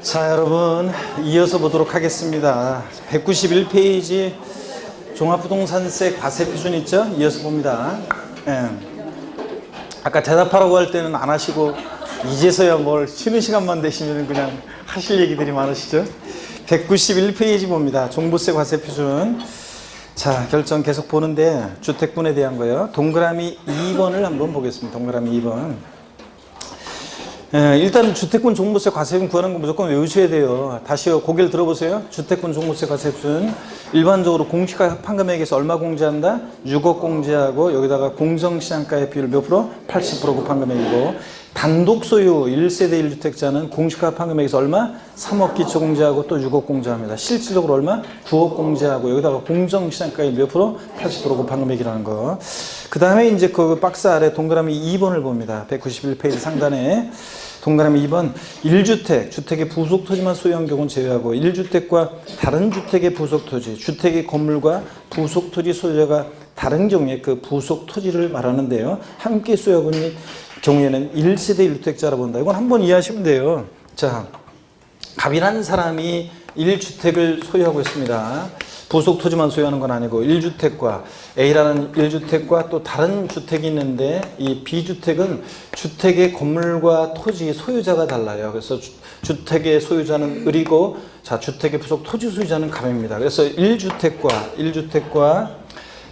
자, 여러분 이어서 보도록 하겠습니다. 191페이지 종합부동산세 과세표준 있죠? 이어서 봅니다. 예. 아까 대답하라고 할 때는 안 하시고 이제서야 뭘 쉬는 시간만 되시면 그냥 하실 얘기들이 많으시죠? 191페이지 봅니다. 종부세 과세표준. 자, 결정 계속 보는데 주택분에 대한 거예요. 동그라미 2번을 한번 보겠습니다. 동그라미 2번. 일단 주택분 종부세 과세표준 구하는 거 무조건 외우셔야 돼요. 다시요, 고개를 들어보세요. 주택분 종부세 과세표준 일반적으로 공시가 합판금액에서 얼마 공제한다? 6억 공제하고 여기다가 공정시장가의 비율 몇 프로? 80% 곱판금액이고, 단독 소유 1세대 1주택자는 공시가 합판금액에서 얼마? 3억 기초 공제하고 또 6억 공제합니다. 실질적으로 얼마? 9억 공제하고 여기다가 공정시장가의 몇 프로? 80% 곱판금액이라는 거. 그 다음에 이제 그 박스 아래 동그라미 2번을 봅니다. 191페이지 상단에 동그라미 2번 1주택, 주택의 부속 토지만 소유한 경우는 제외하고 1주택과 다른 주택의 부속 토지, 주택의 건물과 부속 토지 소유자가 다른 경우에 그 부속 토지를 말하는데요. 함께 소유하고 있는 경우에는 1세대 1주택자라 본다. 이건 한번 이해하시면 돼요. 자, 갑이라는 사람이 1주택을 소유하고 있습니다. 부속 토지만 소유하는 건 아니고 1주택과 A라는 1주택과 또 다른 주택이 있는데 이 B주택은 주택의 건물과 토지 소유자가 달라요. 그래서 주택의 소유자는 을이고, 자, 주택의 부속 토지 소유자는 갑입니다. 그래서 1주택과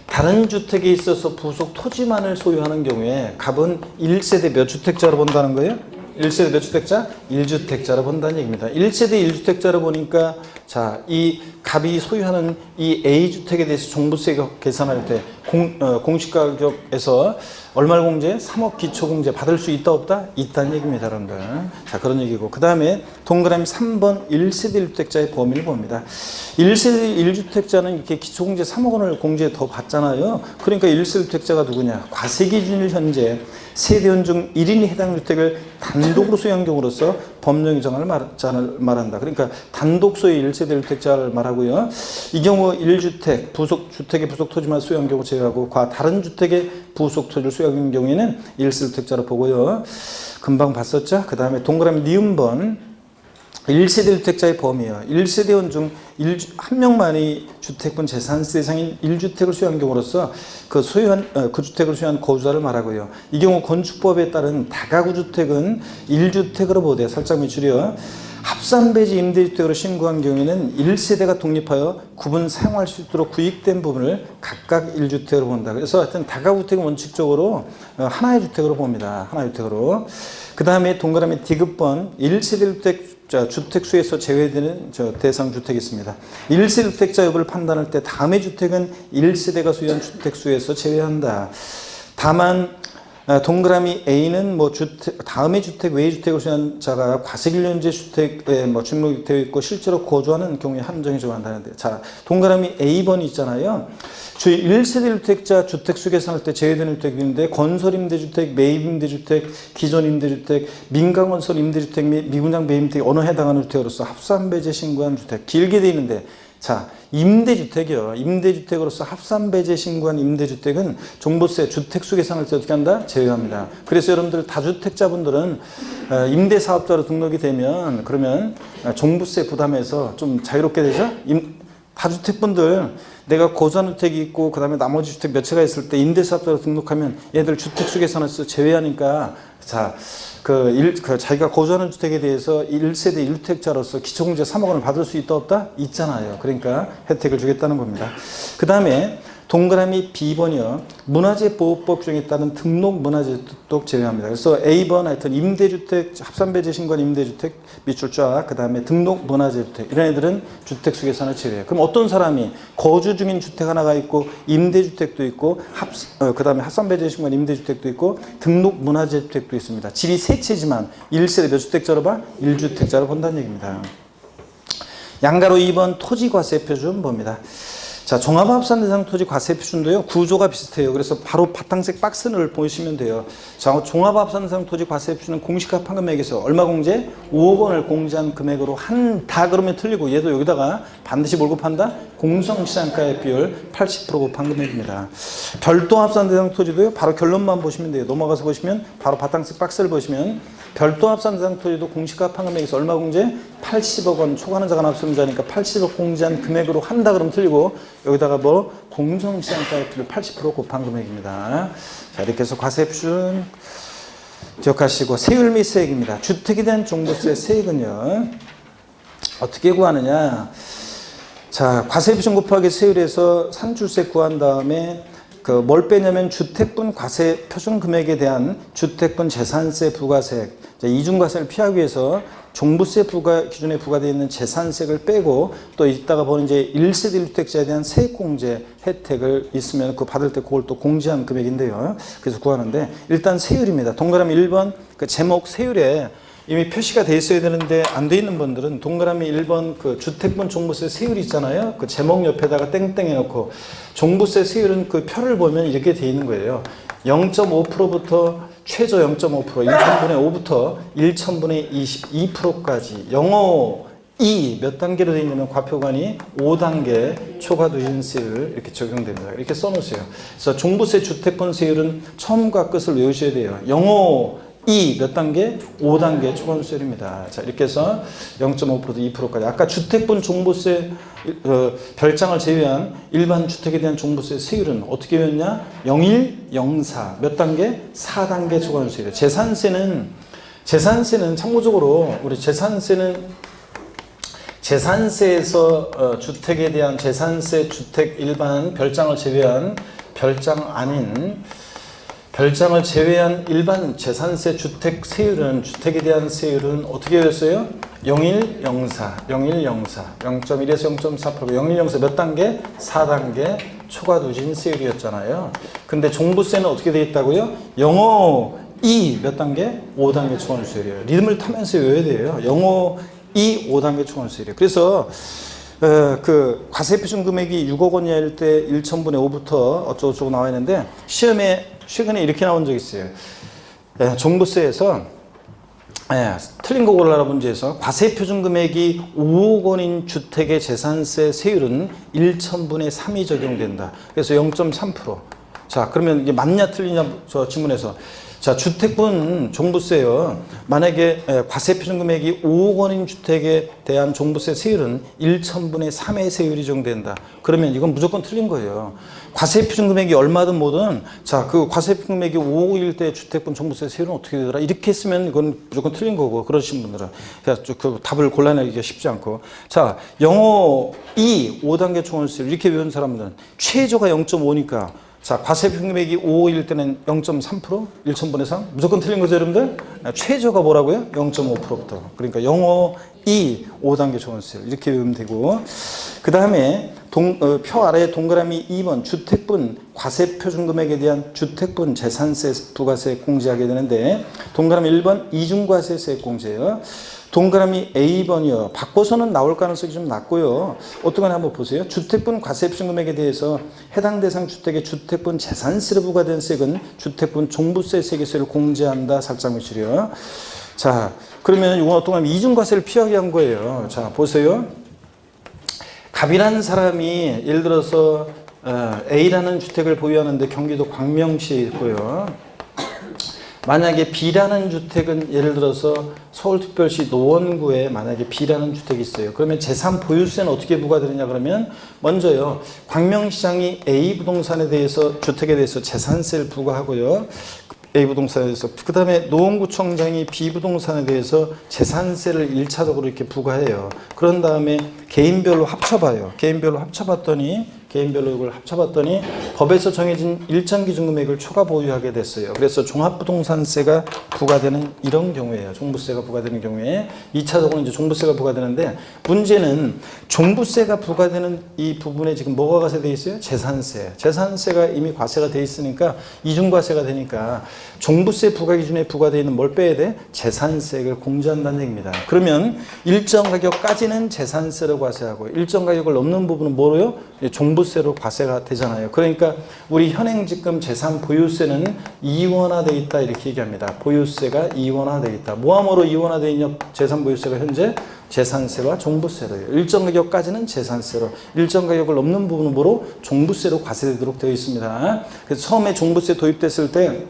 다른 주택에 있어서 부속 토지만을 소유하는 경우에 갑은 1세대 몇 주택자로 본다는 거예요? 1세대 몇 주택자? 1주택자로 본다는 얘기입니다. 1세대 1주택자로 보니까, 자, 이 갑이 소유하는 이 A주택에 대해서 종부세 계산할 때 공시가격에서 얼마를 공제? 3억 기초공제 받을 수 있다 없다? 있다는 얘기입니다, 여러분들. 자, 그런 얘기고. 그 다음에 동그라미 3번 1세대 1주택자의 범위를 봅니다. 1세대 1주택자는 이렇게 기초공제 3억 원을 공제 더 받잖아요. 그러니까 1세대 1주택자가 누구냐? 과세기준일 현재 세대원 중 1인이 해당 주택을 단독으로 소유한 경우로서 법령 규정을 말한다. 그러니까 단독 소유 1세대 1주택자를 말하고요. 이 경우 1주택, 주택의 부속 토지만 소유한 경우 제외하고 다른 주택의 부속 토지를 소유한 경우에는 1세대 1주택자로 보고요. 금방 봤었죠? 그 다음에 동그라미 니은번 1세대 1주택자의 범위요. 1세대원 중 한 명만이 주택분 재산세 대상인 1주택을 소유한 경우로서 그 주택을 소유한 거주자를 말하고요. 이 경우 건축법에 따른 다가구 주택은 1주택으로 보되 살짝 밑줄이요. 합산배지 임대주택으로 신고한 경우에는 1세대가 독립하여 구분 사용할 수 있도록 구입된 부분을 각각 1주택으로 본다. 그래서 하여튼 다가구 주택은 원칙적으로 하나의 주택으로 봅니다. 하나의 주택으로. 그 다음에 동그라미 D급번 1세대 주택수에서 제외되는 대상 주택이 있습니다. 1세대 주택자 여부를 판단할 때 다음의 주택은 1세대가 소유한 주택수에서 제외한다. 다만 동그라미 A는 다음의 주택 외의 주택을 소유한 자가 과세기준제 주택에 등록되어 있고 실제로 거주하는 경우에 한정이 적용한다는데, 자, 동그라미 A번이 있잖아요. 1세대 주택자 주택수 계산할 때 제외되는 주택인데 건설임대주택, 매입임대주택, 기존임대주택, 민간건설 임대주택 및 미분양 매입임대에 어느 해당하는 주택으로서 합산배제 신고한 주택, 길게 돼 있는데, 자, 임대주택이요. 임대주택으로서 합산배제 신고한 임대주택은 종부세 주택수 계산할 때 어떻게 한다? 제외합니다. 그래서 여러분들 다주택자분들은 임대사업자로 등록이 되면 그러면 종부세 부담에서 좀 자유롭게 되죠? 다주택분들 내가 거주하는 주택이 있고 그 다음에 나머지 주택 몇 채가 있을 때 임대사업자로 등록하면 얘들 주택수 계산에서 제외하니까, 자, 자기가 거주하는 주택에 대해서 1세대 1주택자로서 기초공제 3억 원을 받을 수 있다 없다? 있잖아요. 그러니까 혜택을 주겠다는 겁니다. 그 다음에 동그라미 B번이요. 문화재보호법 규정에 따른 등록 문화재도 제외합니다. 그래서 A번 하여튼 임대주택, 합산배제 신고한 임대주택 밑줄 쫙, 그 다음에 등록 문화재주택, 이런 애들은 주택수 계산을 제외해요. 그럼 어떤 사람이 거주 중인 주택 하나가 있고 임대주택도 있고 그 다음에 합산배제 신고한 임대주택도 있고 등록 문화재주택도 있습니다. 집이 세 채지만 1세대 몇 주택자로 봐? 1주택자로 본다는 얘기입니다. 양가로 2번 토지과세표준 봅니다. 자, 종합합산대상 토지 과세표준도요, 구조가 비슷해요. 그래서 바로 바탕색 박스를 보시면 돼요. 자, 종합합산대상 토지 과세표준은 공시가판금액에서 얼마 공제? 5억 원을 공제한 금액으로 한다 그러면 틀리고, 얘도 여기다가 반드시 뭘 곱한다? 공정시장가액 비율 80% 곱한 금액입니다. 별도 합산 대상 토지도요. 바로 결론만 보시면 돼요. 넘어가서 보시면 바로 바탕스 박스를 보시면 별도 합산 대상 토지도 공시가 합한 금액에서 얼마 공제? 80억 원. 초과하는 자가 납부하는 자니까 80억 공제한 금액으로 한다 그러면 틀리고 여기다가 뭐 공정시장가액 비율 80% 곱한 금액입니다. 자, 이렇게 해서 과세 표준 기억하시고 세율 및 세액입니다. 주택에 대한 종부세 세액은요. 어떻게 구하느냐? 자, 과세 표준 곱하기 세율에서 산출세 구한 다음에 뭘 빼냐면 주택분 과세 표준 금액에 대한 주택분 재산세 부과세액, 이중과세를 피하기 위해서 종부세 부과 기준에 부과되어 있는 재산세를 빼고 또 이따가 보는 이제 1세대 1주택자에 대한 세액공제 혜택을 있으면 그 받을 때 그걸 또 공제한 금액인데요. 그래서 구하는데 일단 세율입니다. 동그라미 1번 그 제목 세율에 이미 표시가 돼 있어야 되는데 안 돼 있는 분들은 동그라미 1번 그 주택분 종부세 세율이 있잖아요. 그 제목 옆에다가 땡땡 해놓고 종부세 세율은 그 표를 보면 이렇게 돼 있는 거예요. 0.5%부터 최저 0.5%, 1,000분의 5부터 1,000분의 22%까지 영어 2 몇 단계로 되어 있냐면 과표관이 5단계 초과 누진세율 이렇게 적용됩니다. 이렇게 써놓으세요. 그래서 종부세 주택분 세율은 처음과 끝을 외우셔야 돼요. 영어 2 몇 단계? 5단계 초과세율입니다. 자, 이렇게 해서 0.5%, 2%까지. 아까 주택분 종부세 별장을 제외한 일반 주택에 대한 종부세 세율은 어떻게 외웠냐? 01, 04. 몇 단계? 4단계 초과세율이에요. 재산세는 참고적으로 우리 재산세에서 주택에 대한 재산세 주택 일반 별장을 제외한 별장 아닌 별장을 제외한 일반 재산세 주택 세율은 주택에 대한 세율은 어떻게 되었어요? 0104, 0104, 0.1에서 0.4%, 0104 몇 단계? 4단계 초과 누진 세율이었잖아요. 근데 종부세는 어떻게 되어 있다고요? 영어 2 몇 단계? 5단계 초과 세율이에요. 리듬을 타면서 외워야 돼요. 영어 2, 5단계 초과 세율이에요. 그래서 그 과세 표준 금액이 6억 원 이하일 때 1,000분의 5부터 어쩌고저쩌고 나와 있는데 시험에 최근에 이렇게 나온 적이 있어요. 종부세에서 틀린 거 고르라 문제에서 과세 표준 금액이 5억 원인 주택의 재산세 세율은 1,000분의 3이 적용된다. 그래서 0.3%. 자, 그러면 이게 맞냐 틀리냐 저 질문에서 자, 주택분 종부세요. 만약에 과세 표준 금액이 5억 원인 주택에 대한 종부세 세율은 1,000분의 3의 세율이 적용된다. 그러면 이건 무조건 틀린 거예요. 과세 표준 금액이 얼마든 뭐든 자, 그 과세 표준 금액이 5억일 때 주택분 종부세 세율은 어떻게 되더라? 이렇게 했으면 이건 무조건 틀린 거고 그러신 분들은 그래서 그 답을 골라내기가 쉽지 않고 자, 영어 2, 5단계 초과세율 이렇게 외운 사람들은 최저가 0.5니까 자, 과세 표준 금액이 5억일 때는 0.3%? 1,000분의 3? 무조건 틀린 거죠, 여러분들? 최저가 뭐라고요? 0.5%부터. 그러니까 영어 2, 5단계 초과세율 이렇게 외우면 되고 그 다음에 표 아래에 동그라미 2번 주택분 과세 표준 금액에 대한 주택분 재산세 부가세 공제하게 되는데 동그라미 1번 이중과세세 공제예요. 동그라미 A번이요. 바꿔서는 나올 가능성이 좀 낮고요. 어떤가 한번 보세요. 주택분 과세 표준 금액에 대해서 해당 대상 주택의 주택분 재산세로 부과된 세액은 주택분 종부세 세계세를 공제한다. 살짝 미치려. 자, 그러면 이건 어떤가 이중과세를 피하게 한 거예요. 자, 보세요. 갑이라는 사람이 예를 들어서 A라는 주택을 보유하는데 경기도 광명시에 있고요. 만약에 B라는 주택은 예를 들어서 서울특별시 노원구에 만약에 B라는 주택이 있어요. 그러면 재산 보유세는 어떻게 부과되느냐 그러면 먼저요. 광명시장이 A 부동산에 대해서 주택에 대해서 재산세를 부과하고요. A 부동산에 대해서 그 다음에 노원구청장이 B 부동산에 대해서 재산세를 1차적으로 이렇게 부과해요. 그런 다음에 개인별로 합쳐봐요. 개인별로 이걸 합쳐봤더니 법에서 정해진 일정 기준 금액을 초과 보유하게 됐어요. 그래서 종합부동산세가 부과되는 이런 경우에요. 종부세가 부과되는 경우에 2차적으로 이제 종부세가 부과되는데 문제는 종부세가 부과되는 이 부분에 지금 뭐가 과세되어 있어요? 재산세. 재산세가 이미 과세가 되어 있으니까 이중과세가 되니까 종부세 부과 기준에 부과되어 있는 뭘 빼야 돼? 재산세를 공제한다는 얘기입니다. 그러면 일정 가격까지는 재산세로 과세하고 일정 가격을 넘는 부분은 뭐로요? 종부세로 과세가 되잖아요. 그러니까 우리 현행지금 재산 보유세는 이원화되어 있다 이렇게 얘기합니다. 보유세가 이원화되어 있다. 뭐함으로 이원화되어 있냐? 재산 보유세가 현재 재산세와 종부세로요. 일정 가격까지는 재산세로, 일정 가격을 넘는 부분으로 종부세로 과세되도록 되어 있습니다. 그래서 처음에 종부세 도입됐을 때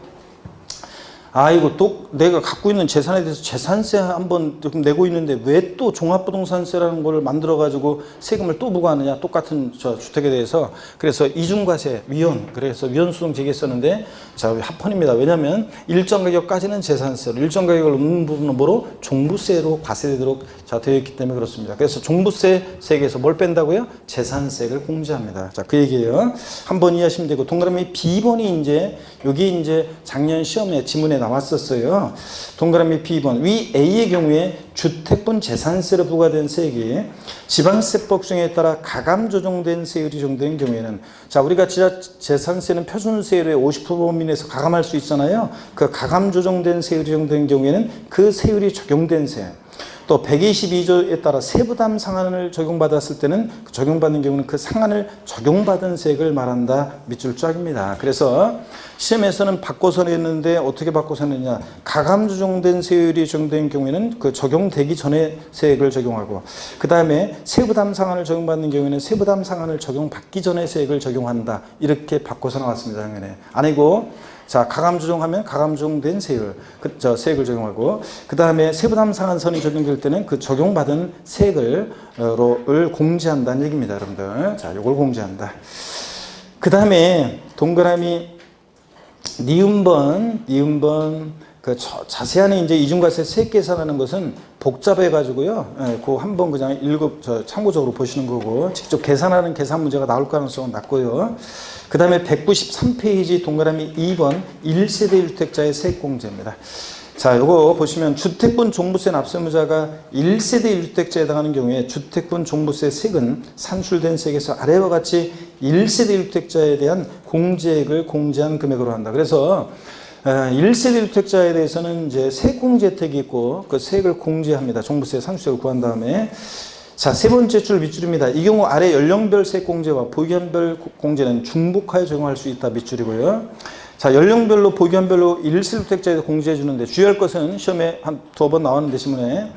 이거 또 내가 갖고 있는 재산에 대해서 재산세 한번 조금 내고 있는데 왜 또 종합부동산세라는 걸 만들어가지고 세금을 또 부과하느냐, 똑같은 주택에 대해서. 그래서 이중과세 위헌, 그래서 위헌소송 제기했었는데 자, 합헌입니다. 왜냐하면 일정 가격까지는 재산세로, 일정 가격을 넘는 부분으로 종부세로 과세되도록 되어 있기 때문에 그렇습니다. 그래서 종부세 세계에서 뭘 뺀다고요? 재산세를 공제합니다. 자, 그 얘기예요. 한번 이해하시면 되고, 동그라미 B번이 이제 여기 이제 작년 시험에 지문에 나왔었어요. 동그라미 B번 위 A의 경우에 주택분 재산세로 부과된 세액이 지방세법 규정에 따라 가감 조정된 세율이 적용된 경우에는, 자, 우리가 재산세는 표준세율의 50% 범위 내에서 가감할 수 있잖아요. 그 가감 조정된 세율이 적용된 경우에는 그 세율이 적용된 세, 또 122조에 따라 세부담 상한을 적용받았을 때는 적용받는 경우는 그 상한을 적용받은 세액을 말한다. 밑줄 쫙입니다. 그래서 시험에서는 바꿔서 냈는데 어떻게 바꿔서 냈냐, 가감 조정된 세율이 적용된 경우에는 그 적용되기 전에 세액을 적용하고, 그 다음에 세부담 상한을 적용받는 경우에는 세부담 상한을 적용받기 전에 세액을 적용한다. 이렇게 바꿔서 나왔습니다. 작년에. 아니고, 자, 가감 조정하면 가감 조정된 세율, 세액을 적용하고, 그 다음에 세부담 상한선이 적용될 때는 그 적용받은 세액을 공제한다는 얘기입니다, 여러분들. 자, 요걸 공제한다. 그 다음에 동그라미 니은번 그 자세한 이제 이중과세 세액 계산하는 것은 복잡해가지고요. 그 한번 그냥 참고적으로 보시는 거고, 직접 계산하는 계산 문제가 나올 가능성은 낮고요. 그 다음에 193페이지 동그라미 2번 1세대 1주택자의 세액 공제입니다. 자, 요거 보시면 주택분 종부세 납세의무자가 1세대 1주택자에 해당하는 경우에 주택분 종부세 세액은 산출된 세액에서 아래와 같이 1세대 1주택자에 대한 공제액을 공제한 금액으로 한다. 그래서 1세대 1주택자에 대해서는 이제 세액공제 혜택이 있고 그 세액을 공제합니다. 종부세 산출세액을 구한 다음에, 자, 세 번째 줄 밑줄입니다. 이 경우 아래 연령별 세액공제와 보기한별 공제는 중복하여 적용할 수 있다. 밑줄이고요. 자, 연령별로 보기한별로 1세대 1주택자에 공제해 주는데 주의할 것은 시험에 한 2번 나왔는데 신문에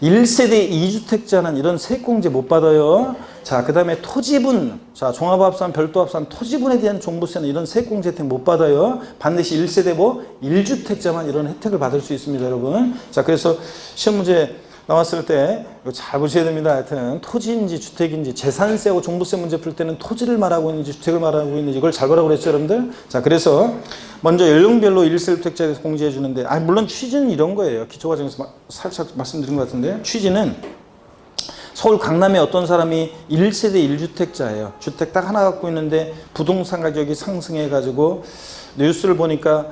1세대 2주택자는 이런 세액공제 못 받아요. 자, 그 다음에 토지분, 자, 종합합산, 별도합산, 토지분에 대한 종부세는 이런 세액공제 혜택 못 받아요. 반드시 1세대 1주택자만 이런 혜택을 받을 수 있습니다, 여러분. 자, 그래서 시험 문제 나왔을 때 이거 잘 보셔야 됩니다. 하여튼 토지인지 주택인지 재산세하고 종부세 문제 풀 때는 토지를 말하고 있는지 주택을 말하고 있는지 이걸 잘 보라고 그랬죠, 여러분들. 자, 그래서 먼저 연령별로 1세대 1주택자에서 공제해 주는데, 물론 취지는 이런 거예요. 기초과정에서 살짝 말씀드린 것 같은데, 취지는 서울 강남에 어떤 사람이 1세대 1주택자예요. 주택 딱 하나 갖고 있는데 부동산 가격이 상승해 가지고 뉴스를 보니까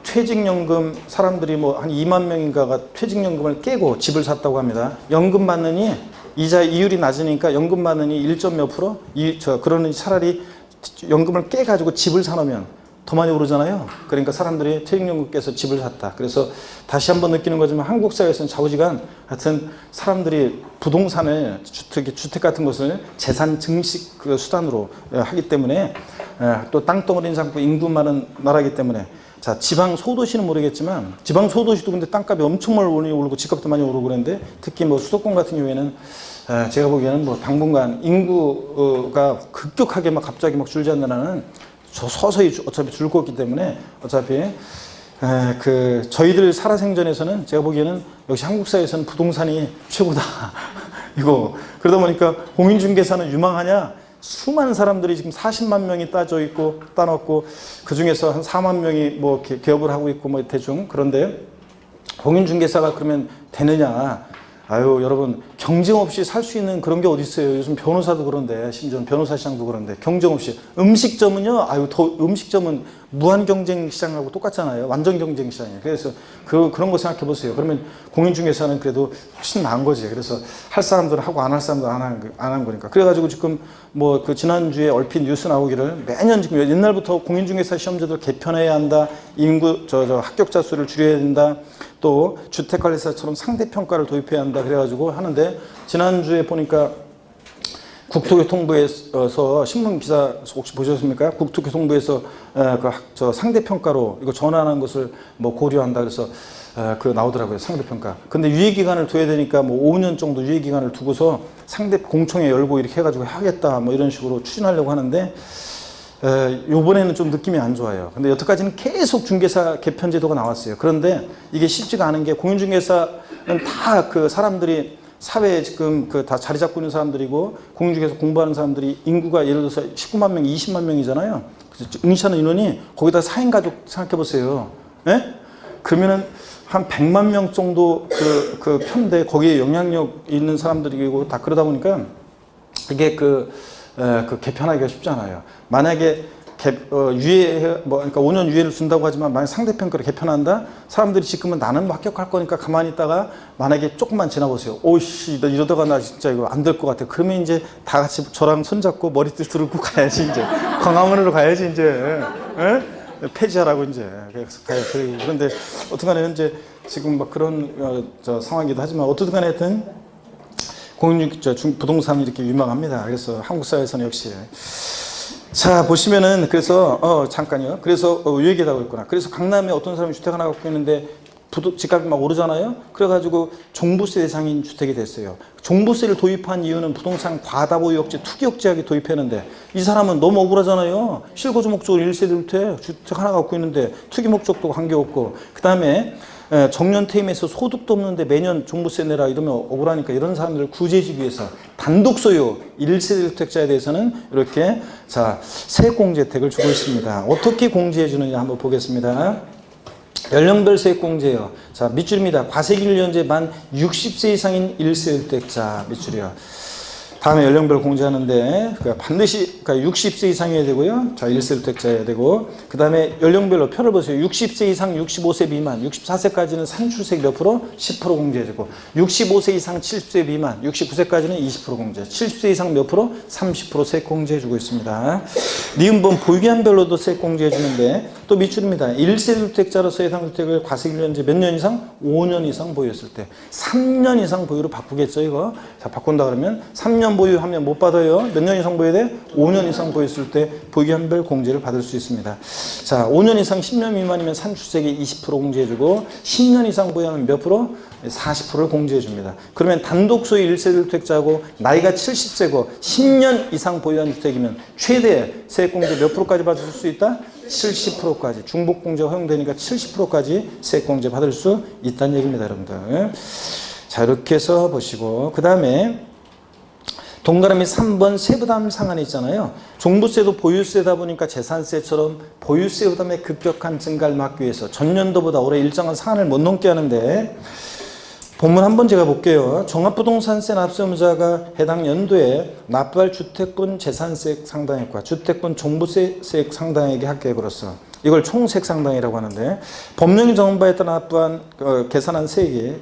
퇴직연금 사람들이 뭐 한 2만 명인가가 퇴직연금을 깨고 집을 샀다고 합니다. 연금 받느니 이자 이율이 낮으니까 연금 받느니 1점 몇 프로? 그러니 차라리 연금을 깨가지고 집을 사놓으면 더 많이 오르잖아요. 그러니까 사람들이 퇴직연금 깨서 집을 샀다. 그래서 다시 한번 느끼는 거지만 한국 사회에서는 좌우지간 하여튼 사람들이 부동산을 주택 같은 것을 재산 증식 그 수단으로 하기 때문에, 또 땅덩어리는 작고 인구 많은 나라이기 때문에, 자, 지방 소도시는 모르겠지만 지방 소도시도 근데 땅값이 엄청 많이 오르고 집값도 많이 오르고 그랬는데, 특히 뭐 수도권 같은 경우에는 제가 보기에는 뭐 당분간 인구가 급격하게 갑자기 줄지 않는 서서히 어차피 줄 거기 때문에 어차피 저희들 살아생전에서는 제가 보기에는 역시 한국 사회에서는 부동산이 최고다. 이거 그러다 보니까 공인중개사는 유망하냐? 수많은 사람들이 지금 40만 명이 따놓고 그 중에서 한 4만 명이 뭐 개업을 하고 있고 뭐 대충. 그런데 공인중개사가 그러면 되느냐? 여러분, 경쟁 없이 살 수 있는 그런 게 어디 있어요? 요즘 변호사도 그런데, 심지어 변호사 시장도 그런데 경쟁 없이. 음식점은요, 음식점은 무한 경쟁 시장하고 똑같잖아요. 완전 경쟁 시장이에요. 그래서 그런 거 생각해 보세요. 그러면 공인중개사는 그래도 훨씬 나은 거지. 그래서 할 사람들은 하고 안 할 사람들은 안 한 거니까. 그래가지고 지금 뭐 지난주에 얼핏 뉴스 나오기를 매년 지금 옛날부터 공인중개사 시험제도를 개편해야 한다. 인구 합격자 수를 줄여야 된다. 또 주택관리사처럼 상대평가를 도입해야 한다. 그래가지고 하는데, 지난주에 보니까 국토교통부에서 신문 기사 혹시 보셨습니까? 국토교통부에서 저 상대평가로 이거 전환하는 것을 뭐 고려한다 그래서 그 나오더라고요. 상대평가. 근데 유예기간을 둬야 되니까 뭐 5년 정도 유예기간을 두고서 상대 공청회 열고 이렇게 해가지고 하겠다 뭐 이런 식으로 추진하려고 하는데 요번에는 좀 느낌이 안 좋아요. 근데 여태까지는 계속 중개사 개편 제도가 나왔어요. 그런데 이게 쉽지가 않은 게 공인중개사는 다 그 사람들이 사회에 지금 그 다 자리 잡고 있는 사람들이고 공인중개사 공부하는 사람들이 인구가 예를 들어서 19만 명, 20만 명이잖아요. 그래서 응시하는 인원이 거기다 4인 가족 생각해 보세요. 예? 그러면은 한 100만 명 정도 그 편대 거기에 영향력 있는 사람들이고 다 그러다 보니까 이게 그 개편하기가 쉽지 않아요. 만약에 그러니까 5년 유예를 준다고 하지만 만약 상대평가를 개편한다? 사람들이 지금은 나는 합격할 거니까 가만히 있다가 만약에 조금만 지나보세요. 오씨, 나 이러다가 나 진짜 이거 안 될 것 같아. 그러면 이제 다 같이 저랑 손잡고 머리띠 들고 가야지, 이제. 광화문으로 가야지, 이제. 에? 폐지하라고 이제. 그런데 어떻게 간에 현재 지금 막 그런 상황이기도 하지만 어떻든 간에 하여튼 부동산이 이렇게 유망합니다. 그래서 한국 사회에서는 역시. 자, 보시면은, 그래서, 잠깐요. 그래서, 요 얘기하고 있구나. 그래서 강남에 어떤 사람이 주택 하나 갖고 있는데, 집값이 막 오르잖아요? 그래가지고, 종부세 대상인 주택이 됐어요. 종부세를 도입한 이유는 부동산 과다보유 억제, 투기 억제하기 도입했는데, 이 사람은 너무 억울하잖아요? 실거주 목적으로 1세대 주택 하나 갖고 있는데, 투기 목적도 관계없고, 그 다음에, 정년퇴임해서 소득도 없는데 매년 종부세 내라 이러면 억울하니까 이런 사람들을 구제해주기 위해서 단독 소유 1세대 주택자에 대해서는 이렇게 세액공제 혜택을 주고 있습니다. 어떻게 공제해 주느냐 한번 보겠습니다. 연령별 세액공제요. 자, 밑줄입니다. 과세기일연제 만 60세 이상인 1세대 주택자 밑줄이요. 다음에 연령별 공제하는데 반드시 60세 이상이어야 되고요. 자, 1세 주택자여야 되고 그 다음에 연령별로 표를 보세요. 60세 이상 65세 미만 64세까지는 산출세액 몇 프로? 10% 공제해주고 65세 이상 70세 미만 69세까지는 20% 공제 70세 이상 몇 프로? 30% 세액 공제해주고 있습니다. 니은번 보유기한별로도 세액 공제해주는데 또 밑줄입니다. 1세 주택자로서 해당 주택을 과세기일연제 몇 년 이상? 5년 이상 보유했을 때 3년 이상 보유로 바꾸겠죠 이거. 자, 바꾼다 그러면 3년 보유하면 못 받아요. 몇 년 이상 보유해야 돼? 5년 이상 보유했을 때 보유기한별 공제를 받을 수 있습니다. 자, 5년 이상 10년 미만이면 산출세액이 20% 공제해주고 10년 이상 보유하면 몇 프로? 40%를 공제해줍니다. 그러면 단독 소유 1세대 주택자고 나이가 70세고 10년 이상 보유한 주택이면 최대 세액공제 몇 프로까지 받을 수 있다? 70%까지. 중복공제가 허용되니까 70%까지 세액공제 받을 수 있다는 얘기입니다, 여러분들. 자, 이렇게 해서 보시고 그 다음에 동그라미 3번 세부담 상한이 있잖아요. 종부세도 보유세다 보니까 재산세처럼 보유세 부담의 급격한 증가를 막기 위해서 전년도보다 올해 일정한 상한을 못 넘게 하는데 본문 한번 제가 볼게요. 종합부동산세 납세 의무자가 해당 연도에 납부할 주택분 재산세액 상당액과 주택분 종부세액 상당액의 합계액으로서 이걸 총세액 상당이라고 하는데 법령이 정한 바에 따라 납부한 계산한 세액이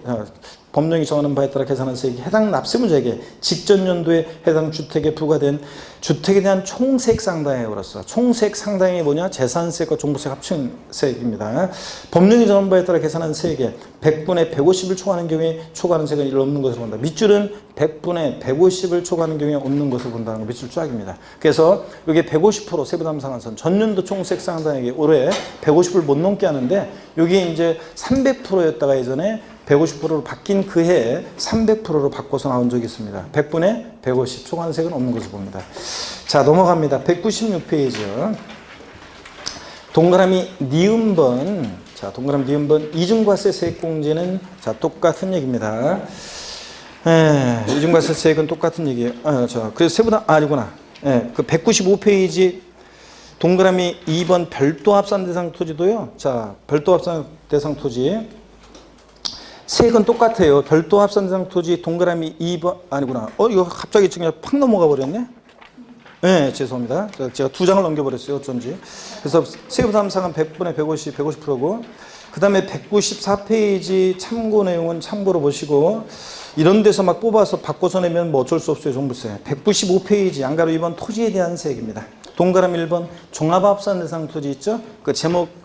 법령이 정하는 바에 따라 계산한 세액이 해당 납세의무자에게 직전 연도에 해당 주택에 부과된 주택에 대한 총세액 상당액으로서 총세액 상당액이 뭐냐? 재산세액과 종부세액 합친 세액입니다. 법령이 정한 바에 따라 계산한 세액에 100분의 150을 초과하는 경우에 초과하는 세액은 이를 없는 것으로 본다. 밑줄은 100분의 150을 초과하는 경우에 없는 것으로 본다는 거 밑줄 쫙입니다. 그래서 이게 150% 세부담 상한선 전년도 총세액 상당액이 올해 150을 못 넘게 하는데 여기 이제 300%였다가 예전에 150%로 바뀐 그 해에 300%로 바꿔서 나온 적이 있습니다. 100분의 150 초과세액은 없는 것으로 봅니다. 자, 넘어갑니다. 196페이지 동그라미 니은번. 자, 동그라미 니은번 이중과세 세액공제는 자 똑같은 얘기입니다. 이중과세 세액은 똑같은 얘기예요. 그래서 세부담 아니구나. 그 195페이지 동그라미 2번 별도 합산 대상 토지도요. 자, 별도 합산 대상 토지 세액은 똑같아요. 별도 합산 대상 토지 동그라미 2번 아니구나. 이거 갑자기 지금 팍 넘어가 버렸네. 네, 죄송합니다. 제가 두 장을 넘겨버렸어요. 어쩐지. 그래서 세부담 상한 100분의 150, 150%고 그 다음에 194페이지 참고 내용은 참고로 보시고 이런 데서 막 뽑아서 바꿔서 내면 뭐 어쩔 수 없어요. 종부세. 195페이지 양가로 2번 토지에 대한 세액입니다. 동그라미 1번 종합합산 대상 토지 있죠? 그 제목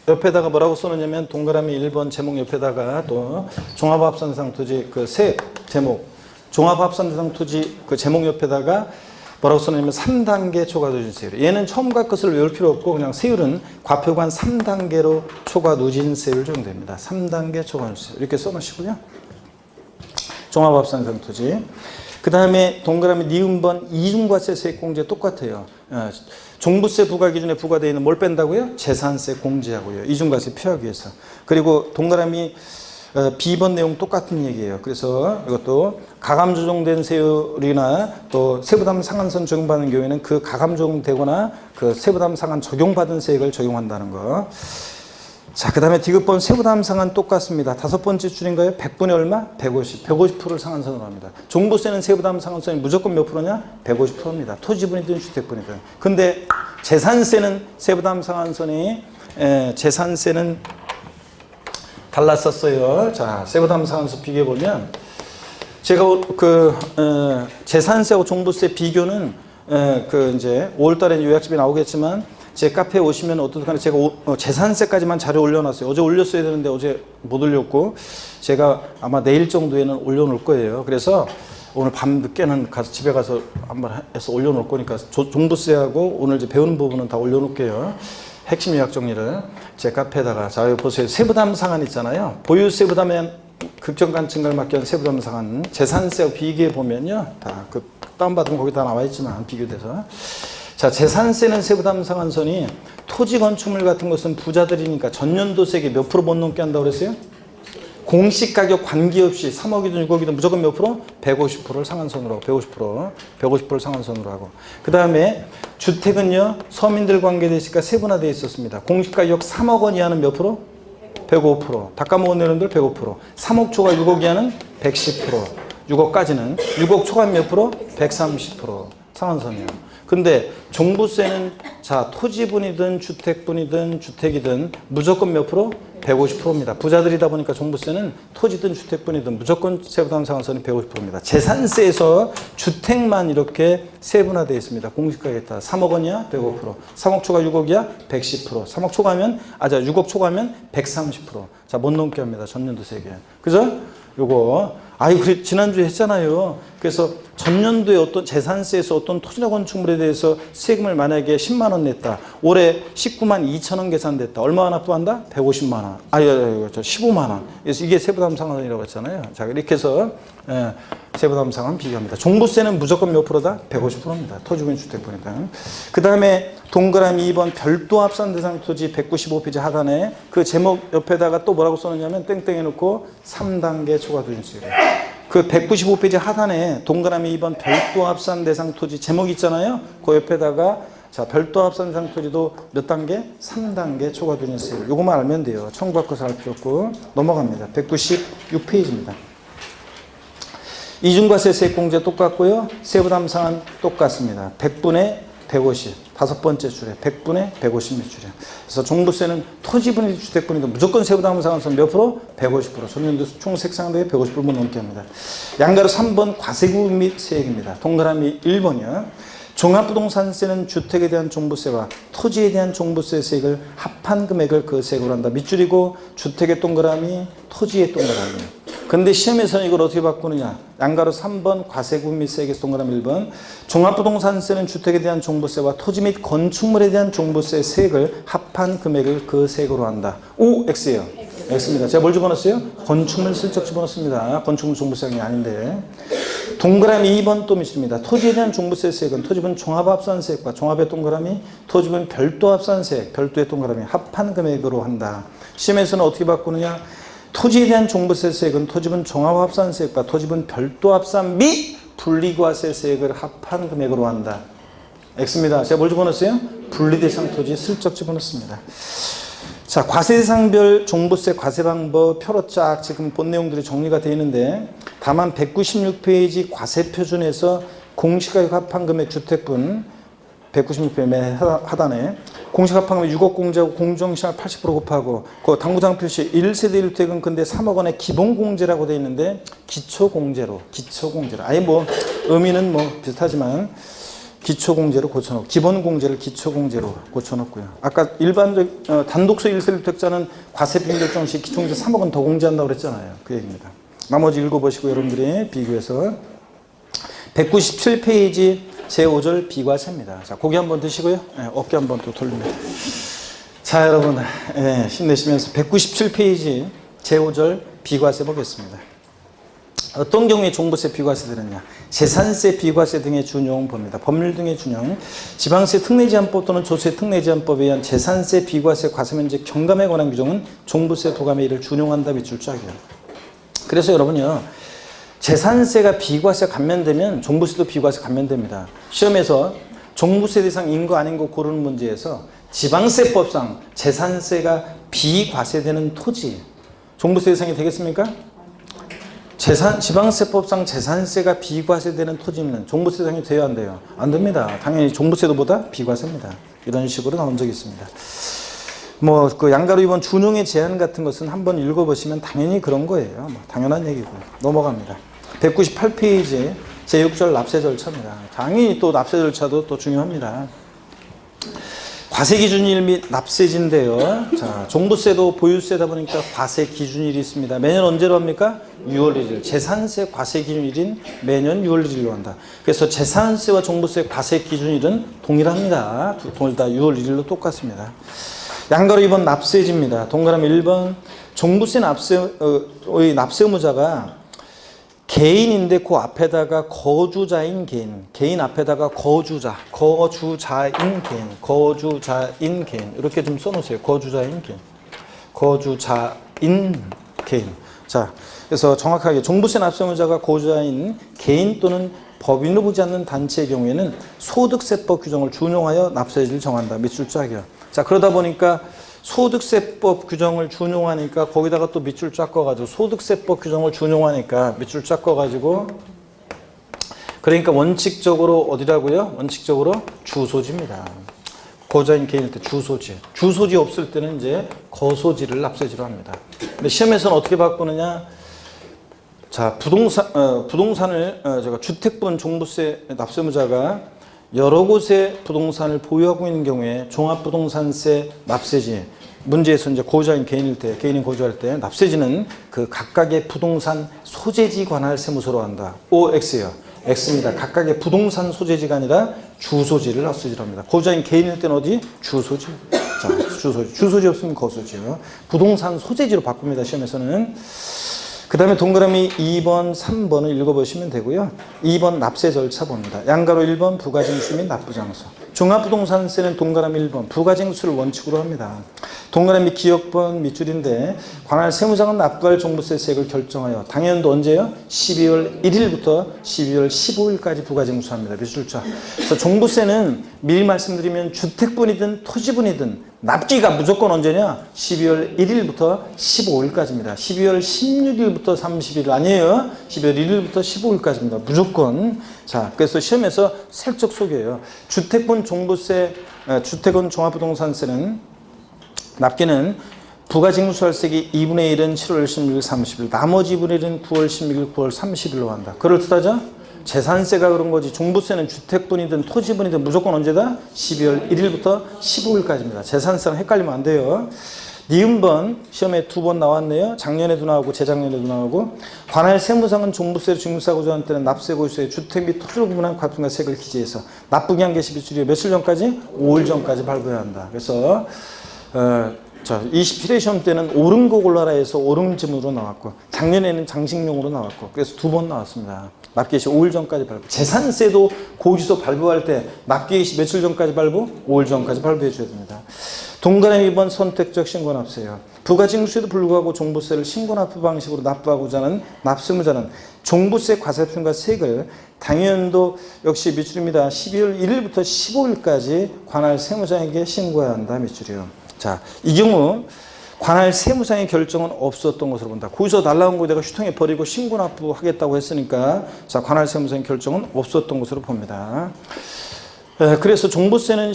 옆에다가 뭐라고 써놓냐면 동그라미 1번 제목 옆에다가 또 종합합산 대상 토지 그 세액 제목 종합합산대상 토지 그 제목 옆에다가 뭐라고 써놓으면 3단계 초과 누진 세율. 얘는 처음과 끝을 외울 필요 없고 그냥 세율은 과표관 3단계로 초과 누진 세율 정도 됩니다. 3단계 초과 누진 세율. 이렇게 써놓으시고요. 종합합산대상 토지. 그 다음에 동그라미 니은번 이중과세 세액공제 똑같아요. 종부세 부과 기준에 부과되어 있는 뭘 뺀다고요? 재산세 공제하고요. 이중과세 피하기 위해서. 그리고 동그라미 B번 내용 똑같은 얘기예요. 그래서 이것도 가감 조정된 세율이나 또 세부담 상한선 적용받는 경우에는 그 가감 적용되거나 그 세부담 상한 적용받은 세액을 적용한다는 거. 자, 그 다음에 디귿번 세부담 상한 똑같습니다. 다섯 번째 줄인가요? 100분의 얼마? 150. 150%를 상한선으로 합니다. 종부세는 세부담 상한선이 무조건 몇 프로냐? 150%입니다. 토지분이든 주택분이든. 근데 재산세는 세부담 상한선이 재산세는 달랐었어요. 자, 세부담 상한선 비교해 보면 제가 재산세하고 종부세 비교는 이제 5월달에 요약집이 나오겠지만 제 카페에 오시면 어떻게 제가 재산세까지만 자료 올려놨어요. 어제 올렸어야 되는데 어제 못 올렸고 제가 아마 내일 정도에는 올려놓을 거예요. 그래서 오늘 밤 늦게는 가서 집에 가서 한번 해서 올려놓을 거니까 종부세하고 오늘 이제 배우는 부분은 다 올려놓을게요. 핵심 요약 정리를 제 카페에다가 자 여기 보세요. 세부담 상한 있잖아요. 보유 세부담에 극정간 증가를 막기 위한 세부담 상한 재산세와 비교해 보면요. 다 그 다운받으면 거기 다 나와 있지만 비교돼서 자 재산세는 세부담 상한선이 토지 건축물 같은 것은 부자들이니까 전년도세액이 몇 프로 못 넘게 한다고 그랬어요? 공시가격 관계없이 3억이든 6억이든 무조건 몇 프로? 150%를 상한선으로 하고 150%를 상한선으로 하고 그 다음에 주택은요 서민들 관계되어 있으니까 세분화되어 있었습니다. 공시가격 3억 원 이하는 몇 프로? 105%. 다 까먹은 내용들 105%. 3억 초과 6억 이하는 110%. 6억까지는 6억 초과 몇 프로? 130% 상한선이에요. 근데 종부세는 자 토지분이든 주택분이든 주택이든 무조건 몇 프로? 150%입니다. 부자들이다 보니까 종부세는 토지든 주택분이든 무조건 세부담 상한선이 150%입니다. 재산세에서 주택만 이렇게 세분화되어 있습니다. 공시가격에 따라 3억 원이야 105%, 3억 초과 6억이야 110%, 3억 초과면 6억 초과면 130%. 자, 못 넘게 합니다. 전년도 세계. 그죠? 요거 그래 지난주에 했잖아요. 그래서 전년도에 어떤 재산세에서 어떤 토지나 건축물에 대해서 세금을 만약에 10만 원 냈다. 올해 19만 2천 원 계산됐다. 얼마나 납부한다? 150만 원. 15만 원. 그래서 이게 세부담 상한이라고 했잖아요. 자, 이렇게 해서 세부담 상한 비교합니다. 종부세는 무조건 몇 프로다? 150%입니다. 토지분 주택분이다. 그 다음에 동그라미 2번 별도 합산 대상 토지 195페이지 하단에 그 제목 옆에다가 또 뭐라고 써놓냐면 땡땡 해놓고 3단계 초과 누진세율. 그 195페이지 하단에 동그라미 2번 별도 합산 대상 토지 제목 있잖아요. 그 옆에다가 자 별도 합산 대상 토지도 몇 단계? 3단계 초과 누진세율. 요거만 알면 돼요. 청구 바꿔서 알 필요 없고 넘어갑니다. 196페이지입니다. 이중과세 세액공제 똑같고요. 세부담 상한 똑같습니다. 100분의 150, 다섯 번째 줄에 100분의 150몇 줄이에요. 그래서 종부세는 토지분이든 주택분이든 무조건 세부담 상한선 몇 프로? 150%. 전년도 총 세액상한도에 150%못 넘게 합니다. 양가로 3번 과세구 및 세액입니다. 동그라미 1번이요. 종합부동산세는 주택에 대한 종부세와 토지에 대한 종부세 세액을 합한 금액을 그 세액으로 한다. 밑줄이고 주택의 동그라미, 토지의 동그라미. 근데 시험에서는 이걸 어떻게 바꾸느냐. 양가로 3번 과세구 및 세액에서 동그라미 1번. 종합부동산세는 주택에 대한 종부세와 토지 및 건축물에 대한 종부세 세액을 합한 금액을 그 세액으로 한다. O, X예요. X입니다. 제가 뭘 집어넣었어요? 건축물 슬쩍 집어넣습니다. 건축물 종부세액이 아닌데. 동그라미 2번 또 밑입니다. 토지에 대한 종부세 세액은 토지분 종합합산세액과 종합의 동그라미, 토지분 별도합산세액, 별도의 동그라미 합한 금액으로 한다. 시험에서는 어떻게 바꾸느냐? 토지에 대한 종부세 세액은 토지분 종합합산세액과 토지분 별도합산 및 분리과세 세액을 합한 금액으로 한다. X입니다. 제가 뭘 집어넣었어요? 분리대상 토지 슬쩍 집어넣습니다. 자, 과세대상별 종부세 과세 방법 표로 쫙 지금 본 내용들이 정리가 되어 있는데 다만 196페이지 과세표준에서 공시가격 합한금액 주택분 196페이지 하단에 공시합한금액 6억 공제하고 공정시장 80% 곱하고 그 당구장 표시 1세대 1주택은 근데 3억 원의 기본공제라고 되어 있는데 기초공제로 아예 뭐 의미는 뭐 비슷하지만 기초공제로 고쳐놓고 기본공제를 기초공제로 고쳐놓고요. 아까 일반적 단독소 1세 1주택자는 과세평 결정 시 기초공제 3억 원 더 공제한다고 그랬잖아요. 그 얘기입니다. 나머지 읽어보시고 여러분들이 비교해서 197페이지 제5절 비과세입니다. 자, 고개 한번 드시고요. 네, 어깨 한번 또 돌립니다. 자, 여러분, 네, 힘내시면서 197페이지 제5절 비과세 보겠습니다. 어떤 경우에 종부세 비과세되느냐? 재산세 비과세 등의 준용 봅니다. 법률 등의 준용. 지방세 특례제한법 또는 조세 특례제한법에 의한 재산세 비과세 과세면제 경감에 관한 규정은 종부세 부과에 이를 준용한다 밑줄 쫙이에요. 그래서 여러분요, 재산세가 비과세 감면되면 종부세도 비과세 감면됩니다. 시험에서 종부세 대상 인거 아닌 거 고르는 문제에서 지방세법상 재산세가 비과세되는 토지, 종부세 대상이 되겠습니까? 지방세법상 재산세가 비과세되는 토지는 종부세 대상이 돼야 안 돼요? 안 됩니다. 당연히 종부세도보다 비과세입니다. 이런 식으로 나온 적이 있습니다. 뭐 그 양가로 이번 준용의 제한 같은 것은 한번 읽어보시면 당연히 그런 거예요. 뭐 당연한 얘기고요. 넘어갑니다. 198페이지 제6절 납세 절차입니다. 당연히 또 납세 절차도 또 중요합니다. 과세 기준일 및 납세지인데요. 자, 종부세도 보유세다 보니까 과세 기준일이 있습니다. 매년 언제로 합니까? 6월 1일. 재산세 과세 기준일인 매년 6월 1일로 한다. 그래서 재산세와 종부세 과세 기준일은 동일합니다. 둘 다 6월 1일로 똑같습니다. 양가로 2번 납세지입니다. 동그라미 1번 종부세 납세 의무자가 개인인데 그 앞에다가 거주자인 개인 앞에다가 거주자인 개인 이렇게 좀 써놓으세요. 거주자인 개인. 자, 그래서 정확하게 종부세 납세 의무자가 거주자인 개인 또는 법인으로 보지 않는 단체의 경우에는 소득세법 규정을 준용하여 납세지를 정한다. 밑줄 쫙이요. 자, 그러다 보니까 소득세법 규정을 준용하니까 거기다가 또 밑줄 쫙 꺼가지고 소득세법 규정을 준용하니까 밑줄 쫙 꺼가지고 그러니까 원칙적으로 어디라고요? 원칙적으로 주소지입니다. 거주자인 개인일 때 주소지 없을 때는 이제 거소지를 납세지로 합니다. 근데 시험에서는 어떻게 바꾸느냐? 자, 부동산을 제가 주택분 종부세 납세 의무자가 여러 곳에 부동산을 보유하고 있는 경우에 종합부동산세 납세지 문제에서 이제 거주자인 개인이 거주할 때 납세지는 그 각각의 부동산 소재지 관할 세무서로 한다. OX예요. X입니다. 각각의 부동산 소재지가 아니라 주소지를 납세지로 합니다. 거주자인 개인일 때는 어디? 주소지. 자, 주소지 없으면 거소지요. 부동산 소재지로 바꿉니다. 시험에서는. 그 다음에 동그라미 2번, 3번을 읽어보시면 되고요. 2번 납세 절차 봅니다. 양가로 1번 부가징수 및 납부장소. 종합부동산세는 동그라미 1번 부가징수를 원칙으로 합니다. 동그라미 기억번 밑줄인데 관할 세무장은 납부할 종부세액을 결정하여 당연도 언제요? 12월 1일부터 12월 15일까지 부가징수합니다. 밑줄자. 그래서 종부세는 미리 말씀드리면 주택분이든 토지분이든 납기가 무조건 언제냐? 12월 1일부터 15일까지입니다. 12월 16일부터 30일 아니에요. 12월 1일부터 15일까지입니다. 무조건. 자, 그래서 시험에서 살짝 소개해요. 주택분 종부세, 주택은 종합부동산세는 납기는 부가징수할세기 2분의 1은 7월 16일, 30일, 나머지 2분의 1은 9월 16일, 9월 30일로 한다. 그럴듯하죠? 재산세가 그런 거지. 종부세는 주택분이든 토지분이든 무조건 언제다? 12월 1일부터 15일까지입니다. 재산세랑 헷갈리면 안 돼요. 니은번 시험에 2번 나왔네요. 작년에도 나오고 재작년에도 나오고. 관할 세무상은 종부세를 징수하고자 하는 때는 납세 고유세에 주택 및 토지로 구분한 과품과 세액을 기재해서 납부기 한 개시 비출이 며칠 전까지? 5일 전까지 발부해야 한다. 그래서 자, 27회 시험 때는 옳은거 골라라 해서 옳은짐으로 나왔고 작년에는 장식용으로 나왔고 그래서 2번 나왔습니다. 납기시 5일 전까지 발부. 재산세도 고지서 발부할 때 납기시 며칠 전까지 발부? 5일 전까지 발부해 줘야 됩니다. 동그라미 2번 선택적 신고납세요. 부가징수에도 불구하고 종부세를 신고납부 방식으로 납부하고자 하는 납세의무자는 종부세 과세표준과 세액을 당연도 역시 밑줄입니다. 12월 1일부터 15일까지 관할 세무장에게 신고해야 한다. 밑줄이요. 자, 이 경우 관할 세무상의 결정은 없었던 것으로 본다. 거기서 날라온 거 내가 휴통에 버리고 신고납부 하겠다고 했으니까 자, 관할 세무상의 결정은 없었던 것으로 봅니다. 그래서 종부세는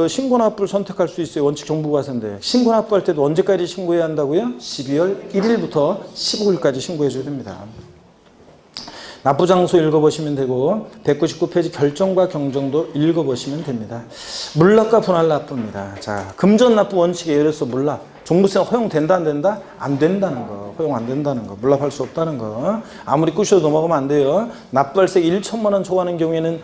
신고납부를 선택할 수 있어요. 원칙 정부과세인데 신고납부할 때도 언제까지 신고해야 한다고요? 12월 1일부터 15일까지 신고해 줘야 됩니다. 납부장소 읽어보시면 되고 199페이지 결정과 경정도 읽어보시면 됩니다. 물납과 분할 납부입니다. 자, 금전 납부 원칙에 의해서 물납. 종부세는 허용된다 안 된다? 안 된다는 거. 허용 안 된다는 거, 물납할 수 없다는 거. 아무리 꾸셔도 넘어가면 안 돼요. 납부할세 1천만 원 초과하는 경우에는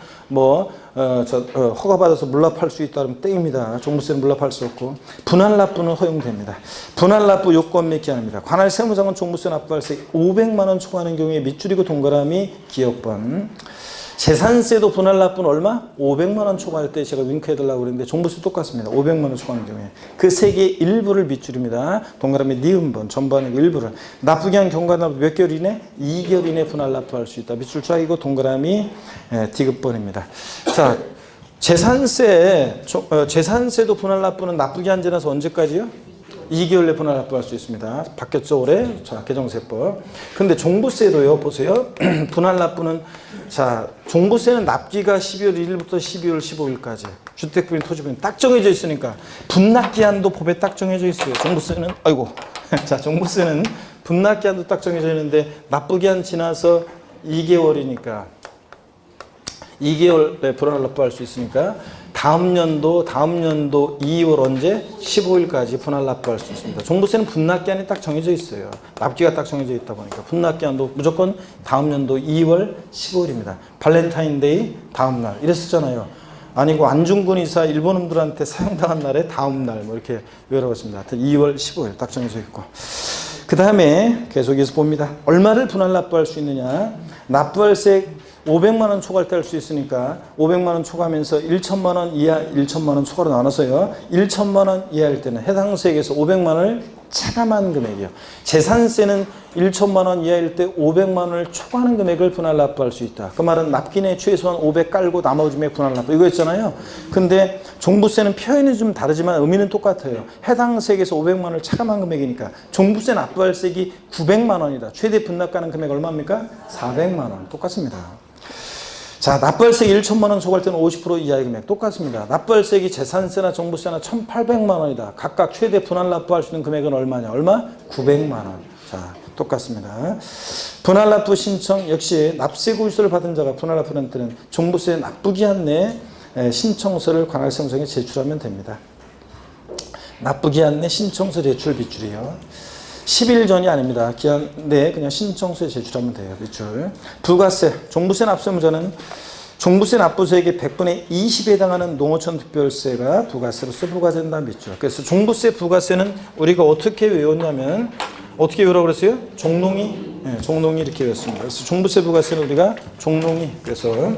허가받아서 물납할 수 있다 그러면 땡입니다. 종부세는 물납할 수 없고. 분할 납부는 허용됩니다. 분할 납부 요건 및 기한입니다. 관할 세무상은 종부세 납부할세 500만 원 초과하는 경우에 밑줄이고 동그라미 기억번. 재산세도 분할 납부는 얼마? 500만 원 초과할 때 제가 윙크해달라고 그랬는데 종부세 똑같습니다. 500만 원 초과하는 경우에. 그 세 개의 일부를 밑줄입니다. 동그라미 니은번, 전반의 일부를. 납부기한 경과납부 몇 개월 이내? 2개월 이내 분할 납부할 수 있다. 밑줄 쫙이고 동그라미 디귿번입니다. 자, 재산세도 분할 납부는 납부기한 지나서 언제까지요? 2개월 내 분할 납부할 수 있습니다. 바뀌었죠 올해? 자, 개정세법. 근데 종부세도요, 보세요. 분할 납부는, 자, 종부세는 납기가 12월 1일부터 12월 15일까지. 주택부인, 토지부인 딱 정해져 있으니까 분납기한도 법에 딱 정해져 있어요. 종부세는, 자, 종부세는 분납기한도 딱 정해져 있는데 납부기한 지나서 2개월이니까 2개월 내 분할 납부할 수 있으니까 다음 연도 2월 언제? 15일까지 분할 납부할 수 있습니다. 종부세는 분납기한이 딱 정해져 있어요. 납기가 딱 정해져 있다 보니까 분납기한도 무조건 다음 연도 2월 15일입니다. 발렌타인데이 다음 날 이랬었잖아요. 아니고 안중근 의사 일본 놈들한테 사형당한 날에 다음 날 이렇게 외우라고 했습니다. 하여튼 2월 15일 딱 정해져 있고. 그 다음에 계속해서 봅니다. 얼마를 분할 납부할 수 있느냐? 납부할세 500만 원 초과할 때 할 수 있으니까 500만 원 초과하면서 1천만 원 이하 1천만 원 초과로 나눠서요. 1천만 원 이하일 때는 해당 세액에서 500만 원을 차감한 금액이요. 재산세는 1천만 원 이하일 때 500만 원을 초과하는 금액을 분할 납부할 수 있다. 그 말은 납기내 최소한 500 깔고 나머지 금액 분할 납부 이거였잖아요. 근데 종부세는 표현이 좀 다르지만 의미는 똑같아요. 해당 세액에서 500만 원을 차감한 금액이니까 종부세 납부할 세액이 900만 원이다. 최대 분납가는 금액 얼마입니까? 400만 원. 똑같습니다. 자, 납부할세액 1천만 원 초과할 때는 50% 이하의 금액 똑같습니다. 납부할세액이 재산세나 종부세나 1,800만 원이다. 각각 최대 분할 납부할 수 있는 금액은 얼마냐? 얼마? 900만 원. 자, 똑같습니다. 분할 납부 신청 역시 납세고지서를 받은 자가 분할 납부할 때는 종부세 납부기한 내 신청서를 관할세무서에 제출하면 됩니다. 납부기한 내 신청서 제출 밑줄이요. 10일 전이 아닙니다. 기한 내에 그냥 신청서에 제출하면 돼요. 밑줄. 부가세, 종부세 납세무자는 종부세 납부세액의 100분의 20에 해당하는 농어촌 특별세가 부가세로서 부과된다. 밑줄. 그래서 종부세 부가세는 우리가 어떻게 외웠냐면 어떻게 외우라고 그랬어요? 종농이. 네, 종농이 이렇게 외웠습니다. 그래서 종부세 부가세는 우리가 종농이. 그래서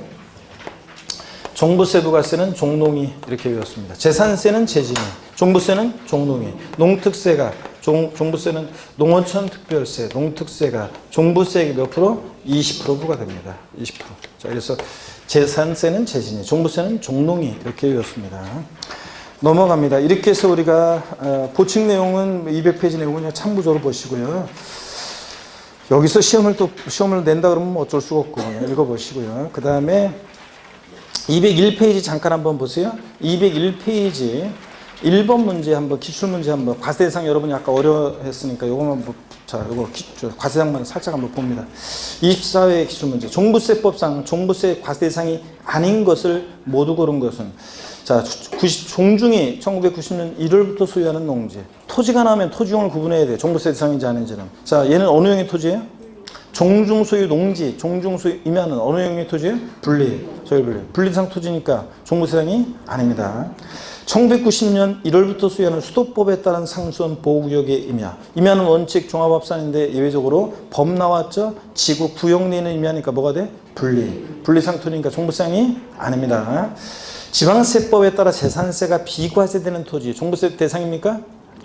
종부세 부가세는 종농이 이렇게 외웠습니다. 재산세는 재진이, 종부세는 종농이, 농특세가 종부세는 농어촌 특별세, 농특세가 종부세액이 몇 프로? 20% 부과됩니다. 20%. 자, 그래서 재산세는 재진이, 종부세는 종농이 이렇게 외웠습니다. 넘어갑니다. 이렇게 해서 우리가 보충 내용은 200페이지 내용은 참고적으로 보시고요. 여기서 시험을 낸다 그러면 어쩔 수가 없고 읽어보시고요. 그 다음에 201페이지 잠깐 한번 보세요. 201페이지 1번 문제 한번, 기출문제 한번, 과세대상 여러분이 아까 어려워했으니까 요거만, 요거 과세대상만 살짝 한번 봅니다. 24회 기출문제. 종부세법상 종부세 과세대상이 아닌 것을 모두 고른 것은, 자, 종중이 1990년 1월부터 소유하는 농지. 토지가 나오면 토지용을 구분해야 돼. 종부세 대상인지 아닌지는. 자, 얘는 어느 용의 토지예요? 종중 소유 농지, 종중 소유 임야는 어느 용의 토지예요? 분리, 소유 분리. 분리대상 토지니까 종부세상이 아닙니다. 1990년 1월부터 소유하는 수도법에 따른 상수원 보호구역의 임야. 임야는 원칙 종합합산인데 예외적으로 법 나왔죠? 지구 구역 내에 있는 임야니까 뭐가 돼? 분리. 분리상 토지니까 종부세상이 아닙니다. 지방세법에 따라 재산세가 비과세되는 토지. 종부세 대상입니까?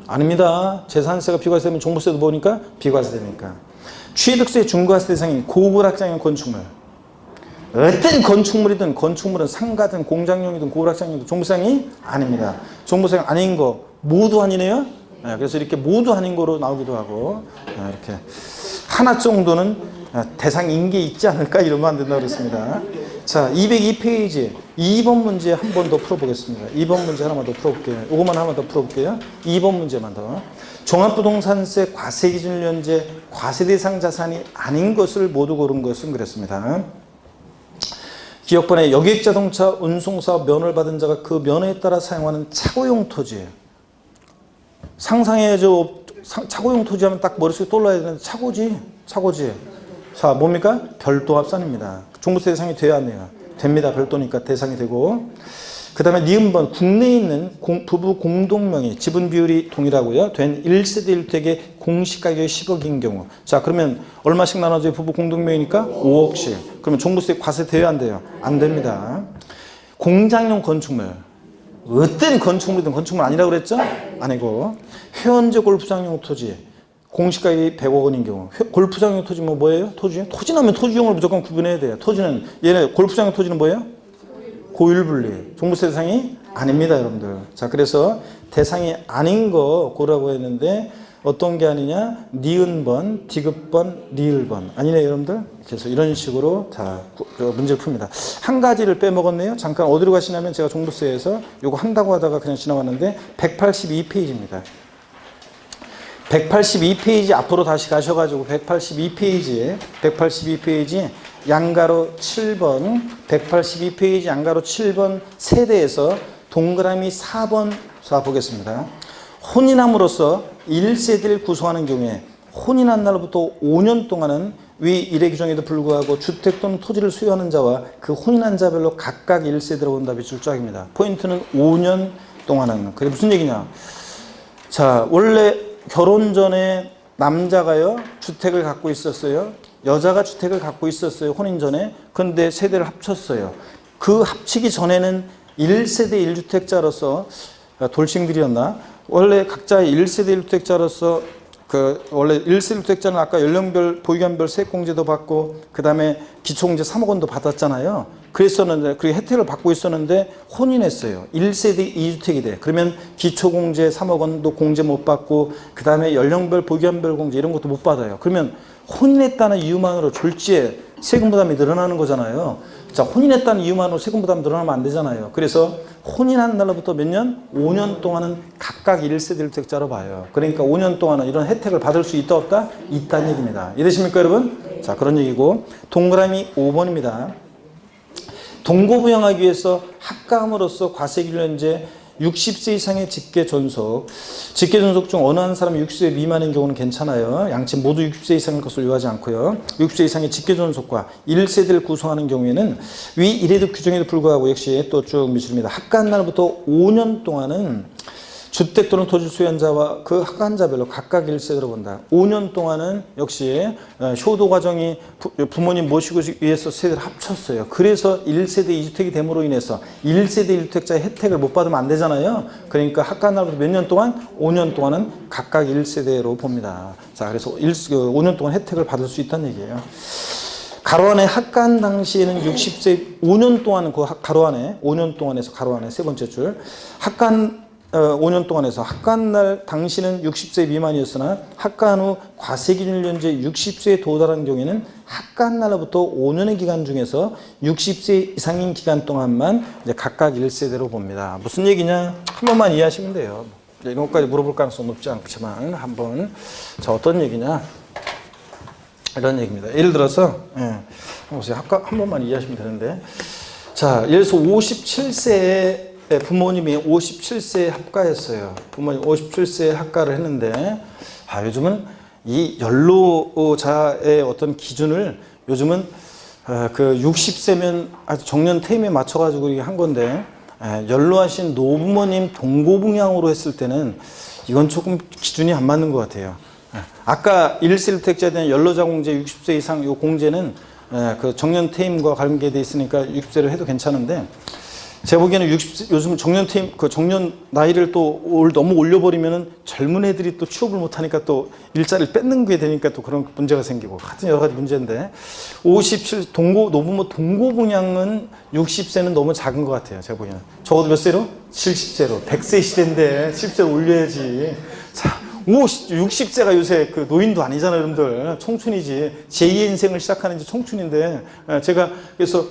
아닙니다. 재산세가 비과세되면 종부세도 뭐니까? 비과세되니까. 취득세 중과세 대상인 고불확장형 건축물. 어떤 건축물이든 건축물은 상가든 공장용이든 고불확장용이든 종부세상이 아닙니다. 종부세상 아닌 거 모두 아니네요. 네, 그래서 이렇게 모두 아닌 거로 나오기도 하고 이렇게 하나 정도는 대상인 게 있지 않을까 이러면 안 된다고 그랬습니다. 자, 202페이지 2번 문제 한 번 더 풀어보겠습니다. 2번 문제 하나만 더 풀어볼게요. 이것만 하나만 더 풀어볼게요. 2번 문제만 더. 종합부동산세 과세기준일 현재 과세대상 자산이 아닌 것을 모두 고른 것은 그랬습니다. 기업번에 여객자동차 운송사업 면허를 받은 자가 그 면허에 따라 사용하는 차고용 토지. 상상해야죠. 차고용 토지하면 딱 머릿속에 떠올라야 되는데 차고지. 자, 뭡니까? 별도 합산입니다. 종부세 대상이 돼야 안 돼요? 됩니다. 별도니까 대상이 되고. 그 다음에 니은번 국내에 있는 부부 공동명의 지분 비율이 동일하고요. 된 1세대 1주택의 공시가격이 10억인 경우. 자, 그러면 얼마씩 나눠져요? 부부 공동명의니까 5억씩. 그러면 종부세 과세 돼야 안 돼요? 안 됩니다. 공장용 건축물. 어떤 건축물이든 건축물 아니라고 그랬죠? 아니고. 회원제 골프장용 토지. 공시가격이 100억 원인 경우. 골프장용 토지 뭐예요? 토지 나면 토지용을 무조건 구분해야 돼요. 토지는, 얘네 골프장용 토지는 뭐예요? 고율분리. 종부세 대상이 아닙니다, 여러분들. 자, 그래서 대상이 아닌 거 고라고 했는데 어떤 게 아니냐? 니은번, 디귿번, 리을번. 아니네, 여러분들? 그래서 이런 식으로 다 문제를 풉니다. 한 가지를 빼먹었네요. 잠깐 어디로 가시냐면 제가 종부세에서 요거 한다고 하다가 그냥 지나왔는데 182페이지입니다. 182페이지 앞으로 다시 가셔가지고 182페이지 양가로 7번 182페이지 양가로 7번 세대에서 동그라미 4번 자 보겠습니다. 혼인함으로써 1세대를 구성하는 경우에 혼인한 날부터 5년 동안은 위 일의 규정에도 불구하고 주택 또는 토지를 소유하는 자와 그 혼인한 자별로 각각 1세대로 본다. 밑줄 쫙입니다. 포인트는 5년 동안은. 그게 무슨 얘기냐? 자, 원래 결혼 전에 남자가요 주택을 갖고 있었어요. 여자가 주택을 갖고 있었어요. 혼인 전에. 근데 세대를 합쳤어요. 그 합치기 전에는 1세대 1주택자로서 돌싱들이었나? 원래 각자의 1세대 1주택자로서 원래 1세대 1주택자는 아까 연령별 보유기간별 세액공제도 받고 그 다음에 기초공제 3억 원도 받았잖아요. 그랬었는데 그 혜택을 받고 있었는데 혼인했어요. 1세대 2주택이 돼. 그러면 기초공제 3억 원도 공제 못 받고 그 다음에 연령별 보유기간별 공제 이런 것도 못 받아요. 그러면 혼인했다는 이유만으로 졸지에 세금 부담이 늘어나는 거잖아요. 자, 혼인했다는 이유만으로 세금 부담이 늘어나면 안 되잖아요. 그래서 혼인한 날로부터 몇 년? 5년 동안은 각각 1세대 1주택자로 봐요. 그러니까 5년 동안은 이런 혜택을 받을 수 있다 없다? 있다는 얘기입니다. 이해되십니까, 여러분? 자, 그런 얘기고 동그라미 5번입니다. 동고부양하기 위해서 합감으로써 과세기준제 60세 이상의 직계존속. 직계존속 중 어느 한 사람이 60세 미만인 경우는 괜찮아요. 양측 모두 60세 이상일 것을 요하지 않고요. 60세 이상의 직계존속과 1세대를 구성하는 경우에는 위 이래도 규정에도 불구하고 역시 또 쭉 미칩니다. 합가한 날부터 5년 동안은 주택 또는 토지 소유한자와 그 합가한자별로 각각 1세대로 본다. 5년 동안은 역시 효도 과정이 부모님 모시고 위해서 세대를 합쳤어요. 그래서 1세대 2주택이 됨으로 인해서 1세대 1주택자의 혜택을 못 받으면 안 되잖아요. 그러니까 합가한 날부터 몇 년 동안? 5년 동안은 각각 1세대로 봅니다. 자, 그래서 5년 동안 혜택을 받을 수 있다는 얘기예요. 가로 안에 합가한 당시에는 60세 5년 동안은 그 가로 안에 5년 동안에서 가로 안에 세 번째 줄 합가한 5년 동안에서 합가한 날 당시는 60세 미만이었으나 합가한 후 과세기준일 현재 60세에 도달한 경우에는 합가한 날로부터 5년의 기간 중에서 60세 이상인 기간 동안만 이제 각각 1세대로 봅니다. 무슨 얘기냐? 한 번만 이해하시면 돼요. 이런 것까지 물어볼 가능성 높지 않지만 한번 자 어떤 얘기냐? 이런 얘기입니다. 예를 들어서 보세요. 한 번만 이해하시면 되는데 자 예를 들어서 57세에 부모님이 57세에 합가했어요. 부모님 57세에 합가를 했는데 요즘은 이 연로자의 어떤 기준을 요즘은 그 60세면 아주 정년 퇴임에 맞춰가지고 이게 한 건데 연로하신 노부모님 동고부양으로 했을 때는 이건 조금 기준이 안 맞는 것 같아요. 아까 1세 1주택자에 대한 연로자 공제 60세 이상 요 공제는 그 정년 퇴임과 관계돼 있으니까 60세로 해도 괜찮은데 제가 보기에는 60세, 요즘 정년 퇴임, 그 정년 나이를 또 너무 올려버리면은 젊은 애들이 또 취업을 못하니까 또 일자리를 뺏는 게 되니까 또 그런 문제가 생기고 하여튼 여러 가지 문제인데 57, 노부모 동고부양은 60세는 너무 작은 것 같아요. 제가 보기에는. 적어도 몇 세로? 70세로. 100세 시대인데 70세로 올려야지. 자, 60세가 요새 그 노인도 아니잖아요, 여러분들. 청춘이지. 제2의 인생을 시작하는 게 청춘인데 제가 그래서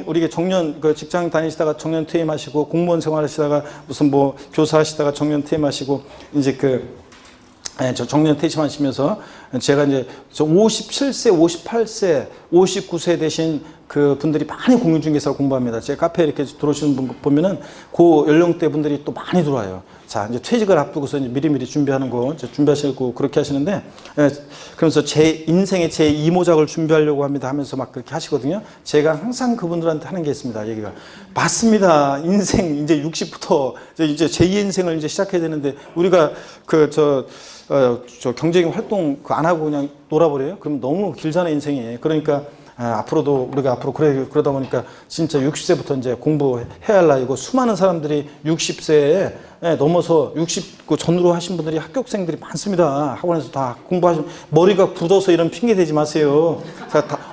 우리 정년, 직장 다니시다가 정년 퇴임하시고, 공무원 생활 하시다가, 무슨 교사 하시다가 정년 퇴임하시고, 이제 저 정년 퇴임하시면서, 제가 이제 57세, 58세, 59세 대신 그 분들이 많이 공인중개사를 공부합니다. 제 카페에 이렇게 들어오시는 분 보면은 그 연령대 분들이 또 많이 들어와요. 자, 이제 퇴직을 앞두고서 이제 미리미리 준비하는 거, 이제 준비하시고 그렇게 하시는데, 그러면서 제 인생의 제 이모작을 준비하려고 합니다 하면서 막 그렇게 하시거든요. 제가 항상 그분들한테 하는 게 있습니다. 얘기가. 맞습니다. 인생 이제 60부터 이제 제2 인생을 이제 시작해야 되는데, 우리가 저 경제적인 활동 안 하고 그냥 놀아버려요? 그럼 너무 길잖아요, 인생이. 그러니까, 앞으로도 우리가 앞으로 그러다 보니까 진짜 60세부터 이제 공부해야 할 나이고, 수많은 사람들이 60세에 넘어서 60 전후로 하신 분들이 합격생들이 많습니다. 학원에서 다 공부하시면 머리가 굳어서 이런 핑계 대지 마세요.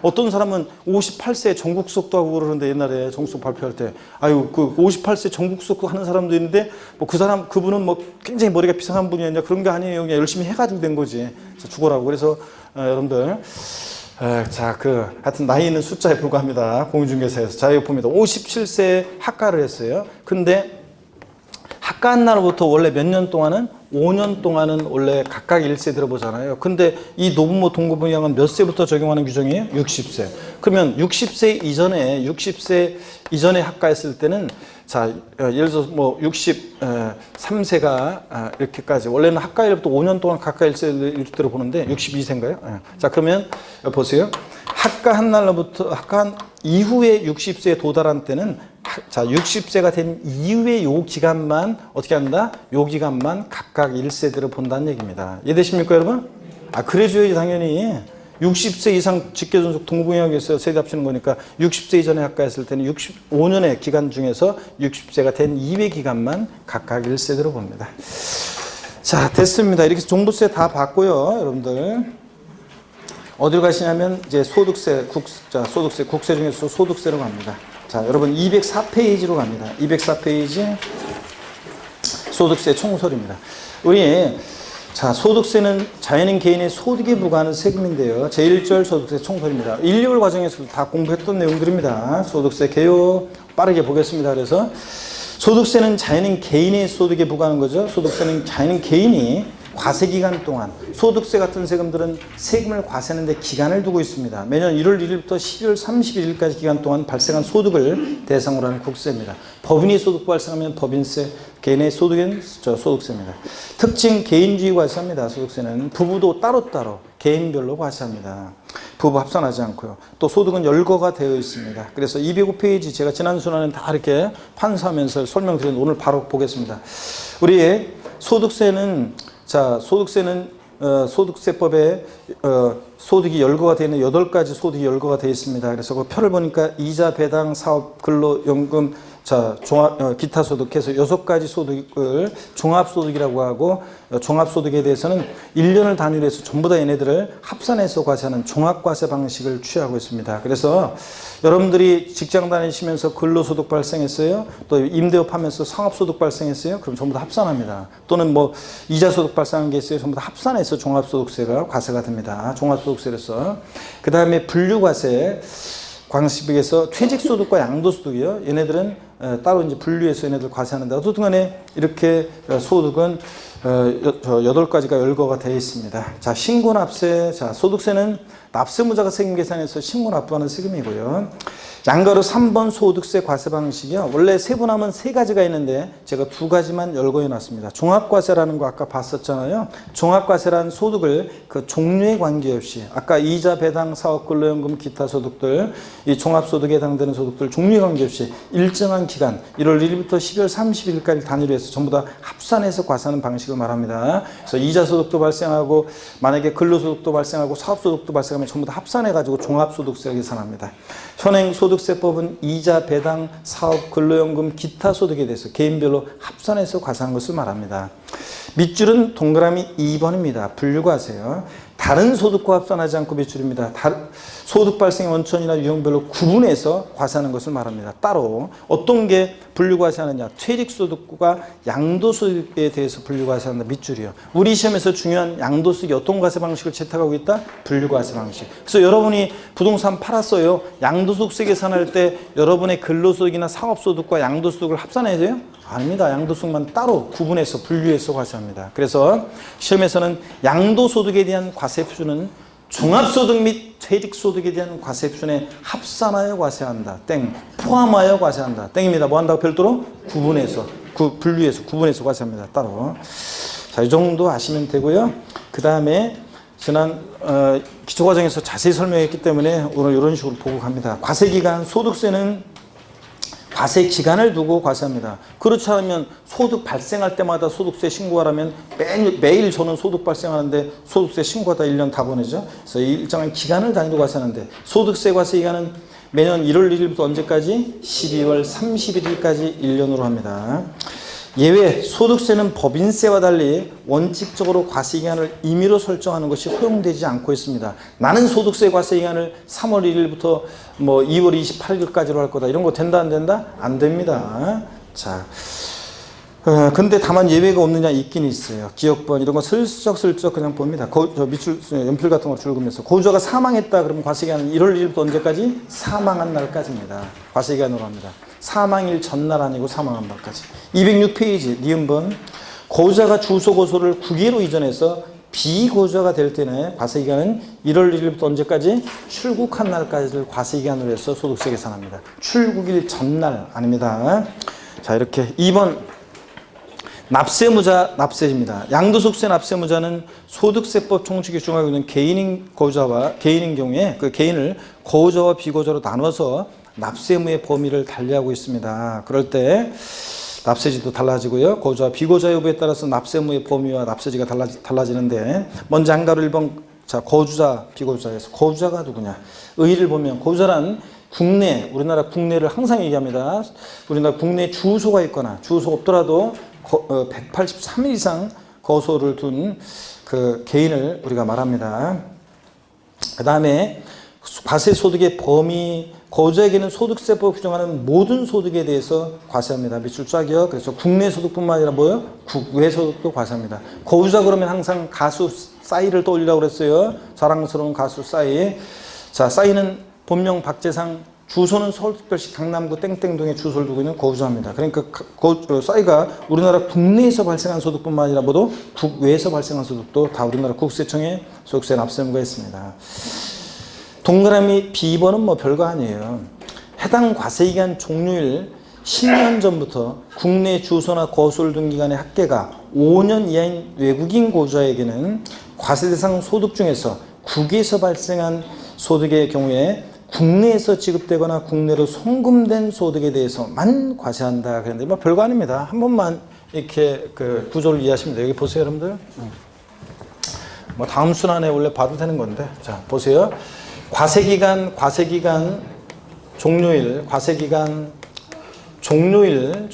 어떤 사람은 58세 전국 수석도 하고 그러는데, 옛날에 전국수석 발표할 때 아유 그 58세 전국 수석도 하는 사람도 있는데 뭐 그분은 뭐 굉장히 머리가 비상한 분이었냐, 그런 게 아니에요. 그냥 열심히 해가지고 된 거지. 죽어라고. 그래서 여러분들. 자, 하여튼 나이는 숫자에 불과합니다. 공인중개사에서. 자, 여기 봅니다. 57세에 학과를 했어요. 근데 학과 한 날부터 원래 몇 년 동안은 5년 동안은 원래 각각 1세 들어보잖아요. 근데 이 노부모 동거부양은 몇 세부터 적용하는 규정이에요? 60세. 그러면 60세 이전에 학과했을 때는, 자, 예를 들어서 뭐 63세가 이렇게까지, 원래는 학과일부터 5년 동안 각각 1세를 이렇게 들어보는데 62세인가요? 자, 그러면 보세요. 학과 한 이후에 60세에 도달한 때는, 자, 60세가 된 이후에 요 기간만 어떻게 한다? 요 기간만 각각 1세대로 본다는 얘기입니다. 이해되십니까, 여러분? 그래줘야지, 당연히. 60세 이상 직계존속 동부부양에서 세대 합치는 거니까 60세 이전에 학과했을 때는 65년의 기간 중에서 60세가 된 이후의 기간만 각각 1세대로 봅니다. 자, 됐습니다. 이렇게 종부세 다 봤고요, 여러분들. 어디로 가시냐면 이제 소득세, 국세 중에서 소득세로 갑니다. 자, 여러분 204페이지로 갑니다. 204페이지 소득세 총설입니다. 자, 소득세는 자연인 개인의 소득에 부과하는 세금인데요. 제1절 소득세 총설입니다. 1, 2월 과정에서도 다 공부했던 내용들입니다. 소득세 개요 빠르게 보겠습니다. 그래서 소득세는 자연인 개인의 소득에 부과하는 거죠. 소득세는 자연인 개인이 과세기간 동안, 소득세 같은 세금들은 세금을 과세하는데 기간을 두고 있습니다. 매년 1월 1일부터 12월 31일까지 기간 동안 발생한 소득을 대상으로 하는 국세입니다. 법인이 소득 발생하면 법인세, 개인의 소득은 소득세입니다. 특징, 개인주의 과세합니다. 소득세는 부부도 따로따로 개인별로 과세합니다. 부부 합산하지 않고요. 또 소득은 열거가 되어 있습니다. 그래서 205페이지 제가 지난 시간에는 다 이렇게 판사하면서 설명드렸는데 오늘 바로 보겠습니다. 우리의 소득세는 소득세법에 소득이 열거가 되어 있는 8가지 소득이 열거가 되어 있습니다. 그래서 그 표를 보니까 이자, 배당, 사업, 근로, 연금, 기타 소득해서 6가지 소득을 종합소득이라고 하고, 종합소득에 대해서는 1년을 단위로 해서 전부 다 얘네들을 합산해서 과세하는 종합과세 방식을 취하고 있습니다. 그래서 여러분들이 직장 다니시면서 근로소득 발생했어요. 또 임대업 하면서 상업소득 발생했어요. 그럼 전부 다 합산합니다. 또는 뭐 이자소득 발생한 게 있어요. 전부 다 합산해서 종합소득세가 과세가 됩니다. 종합소득세로서. 그 다음에 분류과세. 광식에서 퇴직소득과 양도소득이요. 얘네들은 따로 이제 분류해서 얘네들 과세하는데, 어쨌든 간에 이렇게 소득은 8가지가 열거가 되어 있습니다. 자, 신고납세. 자, 소득세는 납세무자가 세금 계산해서 신고납부하는 세금이고요. 양가로 3번 소득세 과세 방식이요. 원래 세분하면 3가지가 있는데 제가 2가지만 열거해 놨습니다. 종합과세라는 거 아까 봤었잖아요. 종합과세라는 소득을 그 종류에 관계없이, 아까 이자, 배당, 사업, 근로연금, 기타 소득들, 이 종합소득에 해당되는 소득들 종류에 관계없이 일정한 기간, 1월 1일부터 12월 30일까지 단위로 해서 전부 다 합산해서 과세하는 방식을 말합니다. 그래서 이자소득도 발생하고, 만약에 근로소득도 발생하고, 사업소득도 발생하면 전부 다 합산해가지고 종합소득세를 계산합니다. 현행 소득세법은 이자, 배당, 사업, 근로연금, 기타 소득에 대해서 개인별로 합산해서 과세한 것을 말합니다. 밑줄은 동그라미 2번입니다. 분류과세요. 다른 소득과 합산하지 않고 밑줄입니다. 소득 발생의 원천이나 유형별로 구분해서 과세하는 것을 말합니다. 따로 어떤 게 분류과세하느냐, 퇴직소득과 양도소득에 대해서 분류과세한다. 밑줄이요. 우리 시험에서 중요한 양도소득이 어떤 과세 방식을 채택하고 있다? 분류과세 방식. 그래서 여러분이 부동산 팔았어요. 양도소득세 계산할 때 여러분의 근로소득이나 상업소득과 양도소득을 합산해야 돼요? 아닙니다. 양도소득만 따로 구분해서 분류해서 과세합니다. 그래서 시험에서는 양도소득에 대한 과세 표준은 종합소득 및 퇴직소득에 대한 과세액순에 합산하여 과세한다. 땡. 포함하여 과세한다. 땡입니다. 뭐 한다고? 별도로 구분해서, 분류해서, 구분해서 과세합니다. 따로. 자, 이 정도 아시면 되고요. 그 다음에 지난 기초과정에서 자세히 설명했기 때문에 오늘 이런 식으로 보고 갑니다. 과세기간, 소득세는 과세기간을 두고 과세합니다. 그렇지 않으면 소득 발생할 때마다 소득세 신고하라면 매일 저는 소득 발생하는데 소득세 신고하다 1년 다 보내죠. 그래서 일정한 기간을 단위로 과세하는데 소득세 과세기간은 매년 1월 1일부터 언제까지? 12월 31일까지 1년으로 합니다. 예외, 소득세는 법인세와 달리 원칙적으로 과세기간을 임의로 설정하는 것이 허용되지 않고 있습니다. 나는 소득세 과세기간을 3월 1일부터 뭐 2월 28일까지로 할 거다. 이런 거 된다 안 된다? 안 됩니다. 자, 근데 다만 예외가 없느냐? 있긴 있어요. 기억번 이런 거 슬쩍슬쩍 그냥 봅니다. 저 밑줄 연필 같은 거 줄그면서 고주자가 사망했다 그러면 과세기간은 1월 1일부터 언제까지? 사망한 날까지입니다. 과세기간으로 합니다. 사망일 전날 아니고 사망한 날까지. 206페이지 니은번 고주자가 주소 고소를 국외로 이전해서 비고주자가 될 때는 과세기간은 1월 1일부터 언제까지? 출국한 날까지를 과세기간으로 해서 소득세 계산합니다. 출국일 전날 아닙니다. 자, 이렇게 2번 납세무자 납세입니다. 양도소득세 납세무자는 소득세법 총칙이 규정하고 있는 개인인 경우에 그 개인을 고주자와 비고주자로 나눠서 납세무의 범위를 달리하고 있습니다. 그럴 때 납세지도 달라지고요. 고주자, 비고주자 여부에 따라서 납세무의 범위와 납세지가 달라지는데 먼저 한가로 1번 자 고주자, 비고주자에서 고주자가 누구냐? 의의를 보면 고주자란 국내, 우리나라 국내를 항상 얘기합니다. 우리나라 국내 주소가 있거나 주소 없더라도 183일 이상 거소를 둔 그 개인을 우리가 말합니다. 그 다음에 과세소득의 범위, 고주자에게는 소득세법 규정하는 모든 소득에 대해서 과세합니다. 밑줄 쫙이요. 그래서 국내 소득뿐만 아니라 뭐요? 국외 소득도 과세합니다. 고주자 그러면 항상 가수 싸이를 떠올리라고 그랬어요. 자랑스러운 가수 싸이. 자, 싸이는 본명 박재상, 주소는 서울특별시 강남구 땡땡동에 주소를 두고 있는 고주자입니다. 그러니까 싸이가 우리나라 국내에서 발생한 소득뿐만 아니라 모두 국외에서 발생한 소득도 다 우리나라 국세청에 소득세 납세 의무가 있습니다. 동그라미 B번은 뭐 별거 아니에요. 해당 과세기간 종료일 10년 전부터 국내 주소나 거소를 둔 기간의 합계가 5년 이하인 외국인 고주자에게는 과세 대상 소득 중에서 국외에서 발생한 소득의 경우에 국내에서 지급되거나 국내로 송금된 소득에 대해서만 과세한다. 그런데 뭐 별거 아닙니다. 한 번만 이렇게 그 구조를 이해하시면 돼요. 여기 보세요, 여러분들. 뭐 다음 순환에 원래 봐도 되는 건데. 자, 보세요. 과세기간 종료일, 과세기간 종료일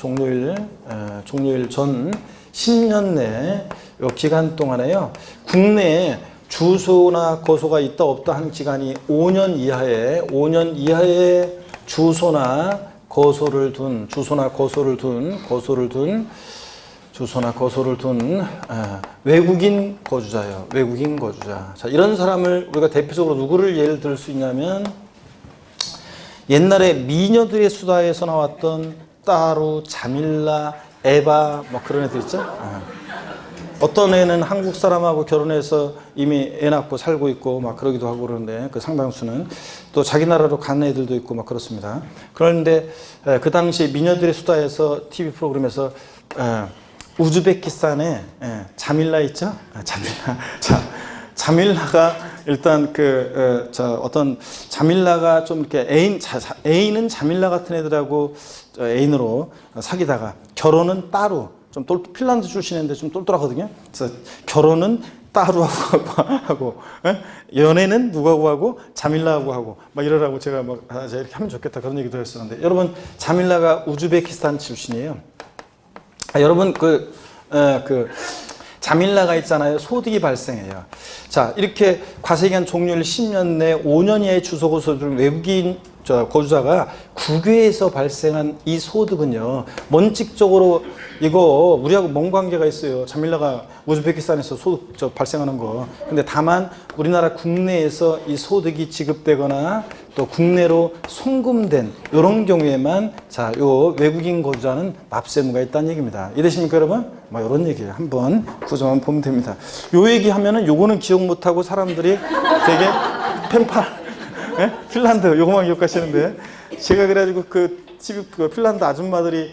전 10년 내 이 기간 동안에요. 국내에 주소나 거소가 있다 없다 한 기간이 5년 이하의 주소나 거소를 둔 외국인 거주자예요. 외국인 거주자. 자, 이런 사람을 우리가 대표적으로 누구를 예를 들 수 있냐면 옛날에 미녀들의 수다에서 나왔던 따루, 자밀라, 에바 뭐 그런 애들 있죠. 어떤 애는 한국 사람하고 결혼해서 이미 애 낳고 살고 있고 막 그러기도 하고 그러는데 그 상당수는 또 자기 나라로 간 애들도 있고 막 그렇습니다. 그런데 그 당시 미녀들의 수다에서 TV 프로그램에서 우즈베키스탄에 자밀라 있죠? 자밀라. 자, 자밀라가 일단 어떤 자밀라가 좀 이렇게 애인은 자밀라 같은 애들하고 애인으로 사귀다가 결혼은 따로 좀 핀란드 출신인데 좀 똘똘하거든요. 그래서 결혼은 따루하고 하고 연애는 누구하고 하고 자밀라하고 하고 막 이러라고 제가 막 이렇게 하면 좋겠다 그런 얘기도 했었는데 여러분 자밀라가 우즈베키스탄 출신이에요. 여러분 자밀라가 있잖아요. 소득이 발생해요. 자, 이렇게 과세기간 종료일 10년 내 5년 이하의 주소고소를 외국인 고주자가 국외에서 발생한 이 소득은요, 원칙적으로 이거 우리하고 뭔 관계가 있어요. 자밀라가 우즈베키스탄에서 소득 발생하는 거. 근데 다만 우리나라 국내에서 이 소득이 지급되거나 또 국내로 송금된 이런 경우에만 요 외국인 거주자는 납세 의무가 있다는 얘기입니다. 이해되십니까, 여러분? 뭐 이런 얘기예요. 한번 구조만 보면 됩니다. 요 얘기 하면은 요거는 기억 못하고 사람들이 되게 펜팔, 예? 핀란드 요거만 기억하시는데 제가 그래가지고 그 핀란드 아줌마들이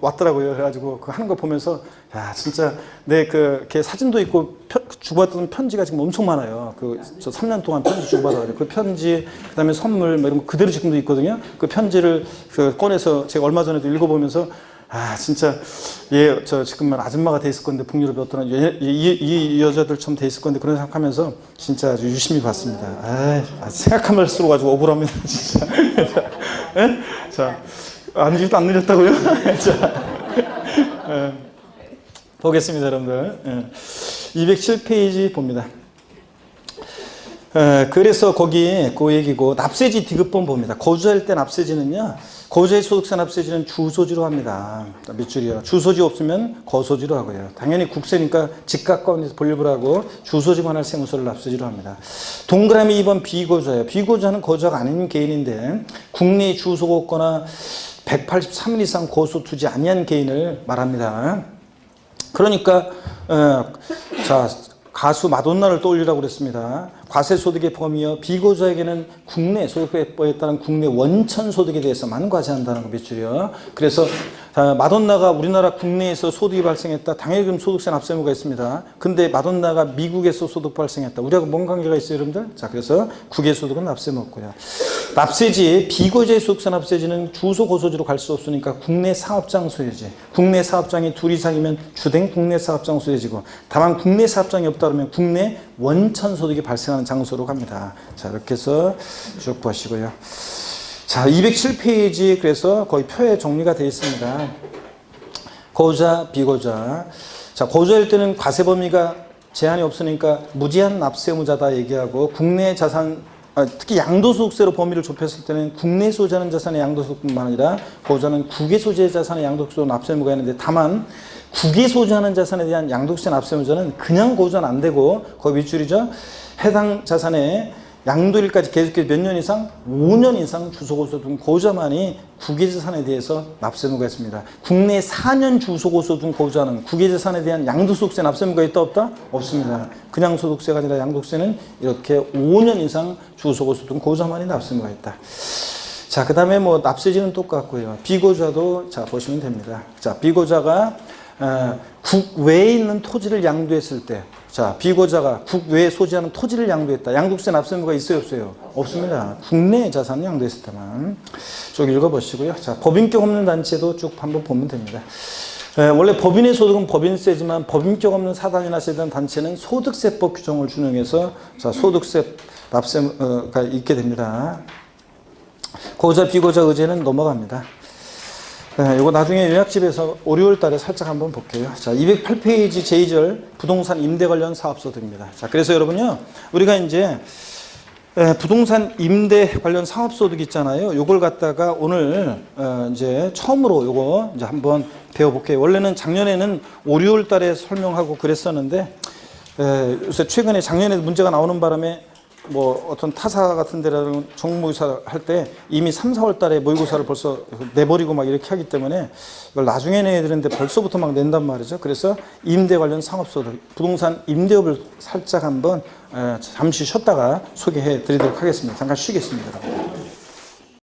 왔더라고요. 그래가지고 하는 거 보면서 야 진짜 내 걔 사진도 있고 주고받던 편지가 지금 엄청 많아요. 저 3년 동안 편지 주고받아가지고 그 편지 그다음에 선물 뭐 이런 거 그대로 지금도 있거든요. 그 편지를 꺼내서 제가 얼마 전에도 읽어보면서 아 진짜 저 지금 아줌마가 돼 있을 건데 북유럽에 어떤 이 여자들처럼 돼 있을 건데 그런 생각하면서 진짜 아주 유심히 봤습니다. 생각하면 할수록 아주 억울합니다 진짜. 예? 자. 아직도 안 늦었다고요? 자, 보겠습니다, 여러분들. 207페이지 봅니다. 그래서 거기 그 얘기고 납세지 디귿번 봅니다. 거주할 때 납세지는요. 거주의 소득세 납세지는 주소지로 합니다. 밑줄이요. 주소지 없으면 거소지로 하고요. 당연히 국세니까 집 가까운 볼립을 하고 주소지 관할 세무서를 납세지로 합니다. 동그라미 2번 비거주예요. 비거주하는 거주자가 아닌 개인인데 국내에 주소가 없거나 183일 이상 거소 두지 아니한 개인을 말합니다. 그러니까 자 가수 마돈나를 떠올리라고 그랬습니다. 과세소득의 범위여 비거주자에게는 국내 소득세법에 따른 국내 원천 소득에 대해서만 과세한다는 거 밑줄이요. 그래서 마돈나가 우리나라 국내에서 소득이 발생했다. 당연히 그럼 소득세 납세 의무가 있습니다. 근데 마돈나가 미국에서 소득 발생했다. 우리하고 뭔 관계가 있어요, 여러분들? 자, 그래서 국외 소득은 납세 의무 없고요. 납세지 비거주의 소득세 납세지는 주소 고소지로 갈 수 없으니까 국내 사업장 소유지. 국내 사업장이 둘 이상이면 주된 국내 사업장 소유지고 다만 국내 사업장이 없다 그러면 국내 원천 소득이 발생하는 장소로 갑니다. 자, 이렇게 해서 쭉 보시고요. 자, 207페이지 그래서 거의 표에 정리가 되어 있습니다. 거주자, 비거주자. 자, 거주할 때는 과세 범위가 제한이 없으니까 무제한 납세 의무자다 얘기하고 국내 자산 특히 양도소득세로 범위를 좁혔을 때는 국내 소지하는 자산의 양도소득뿐만 아니라 거주자는 국외 소지의 자산의 양도소득 납세 의무가 있는데 다만 국외 소지하는 자산에 대한 양도세 납세 의무자는 그냥 거주는 안 되고 거의 밑줄이죠. 해당 자산의 양도일까지 계속해서 몇 년 이상? 5년 이상 주소고소 둔 거주자만이 국외재산에 대해서 납세 의무가 있습니다. 국내 4년 주소고소 둔 거주자는 국외재산에 대한 양도소득세 납세 의무가 있다 없다? 없습니다. 그냥 소득세가 아니라 양도세는 이렇게 5년 이상 주소고소 둔 거주자만이 납세 의무가 있다. 자, 그 다음에 뭐 납세지는 똑같고요. 비거주자도 자 보시면 됩니다. 자, 비거주자가 국외에 있는 토지를 양도했을 때 자, 비거주자가 국외에 소지하는 토지를 양도했다. 양도세 납세 의무가 있어요, 없어요? 없습니다. 국내 자산을 양도했을 때만. 쭉 읽어보시고요. 자, 법인격 없는 단체도 쭉 한번 보면 됩니다. 원래 법인의 소득은 법인세지만 법인격 없는 사단이나 세단 단체는 소득세법 규정을 준용해서 자, 소득세 납세가 있게 됩니다. 거주자, 비거주자 의제는 넘어갑니다. 이거 나중에 요약집에서 5, 6월 달에 살짝 한번 볼게요. 자, 208페이지 제2절 부동산 임대 관련 사업소득입니다. 자, 그래서 여러분요, 우리가 이제 부동산 임대 관련 사업소득 있잖아요. 요걸 갖다가 오늘 이제 처음으로 요거 이제 한번 배워볼게요. 원래는 작년에는 5, 6월 달에 설명하고 그랬었는데 요새 최근에 작년에 문제가 나오는 바람에 뭐 어떤 타사 같은 데라는 정모의사 할 때 이미 3, 4월 달에 모의고사를 벌써 내버리고 막 이렇게 하기 때문에 이걸 나중에 내야 되는데 벌써부터 막 낸단 말이죠. 그래서 임대 관련 상업소득, 부동산 임대업을 살짝 한번 잠시 쉬었다가 소개해 드리도록 하겠습니다. 잠깐 쉬겠습니다.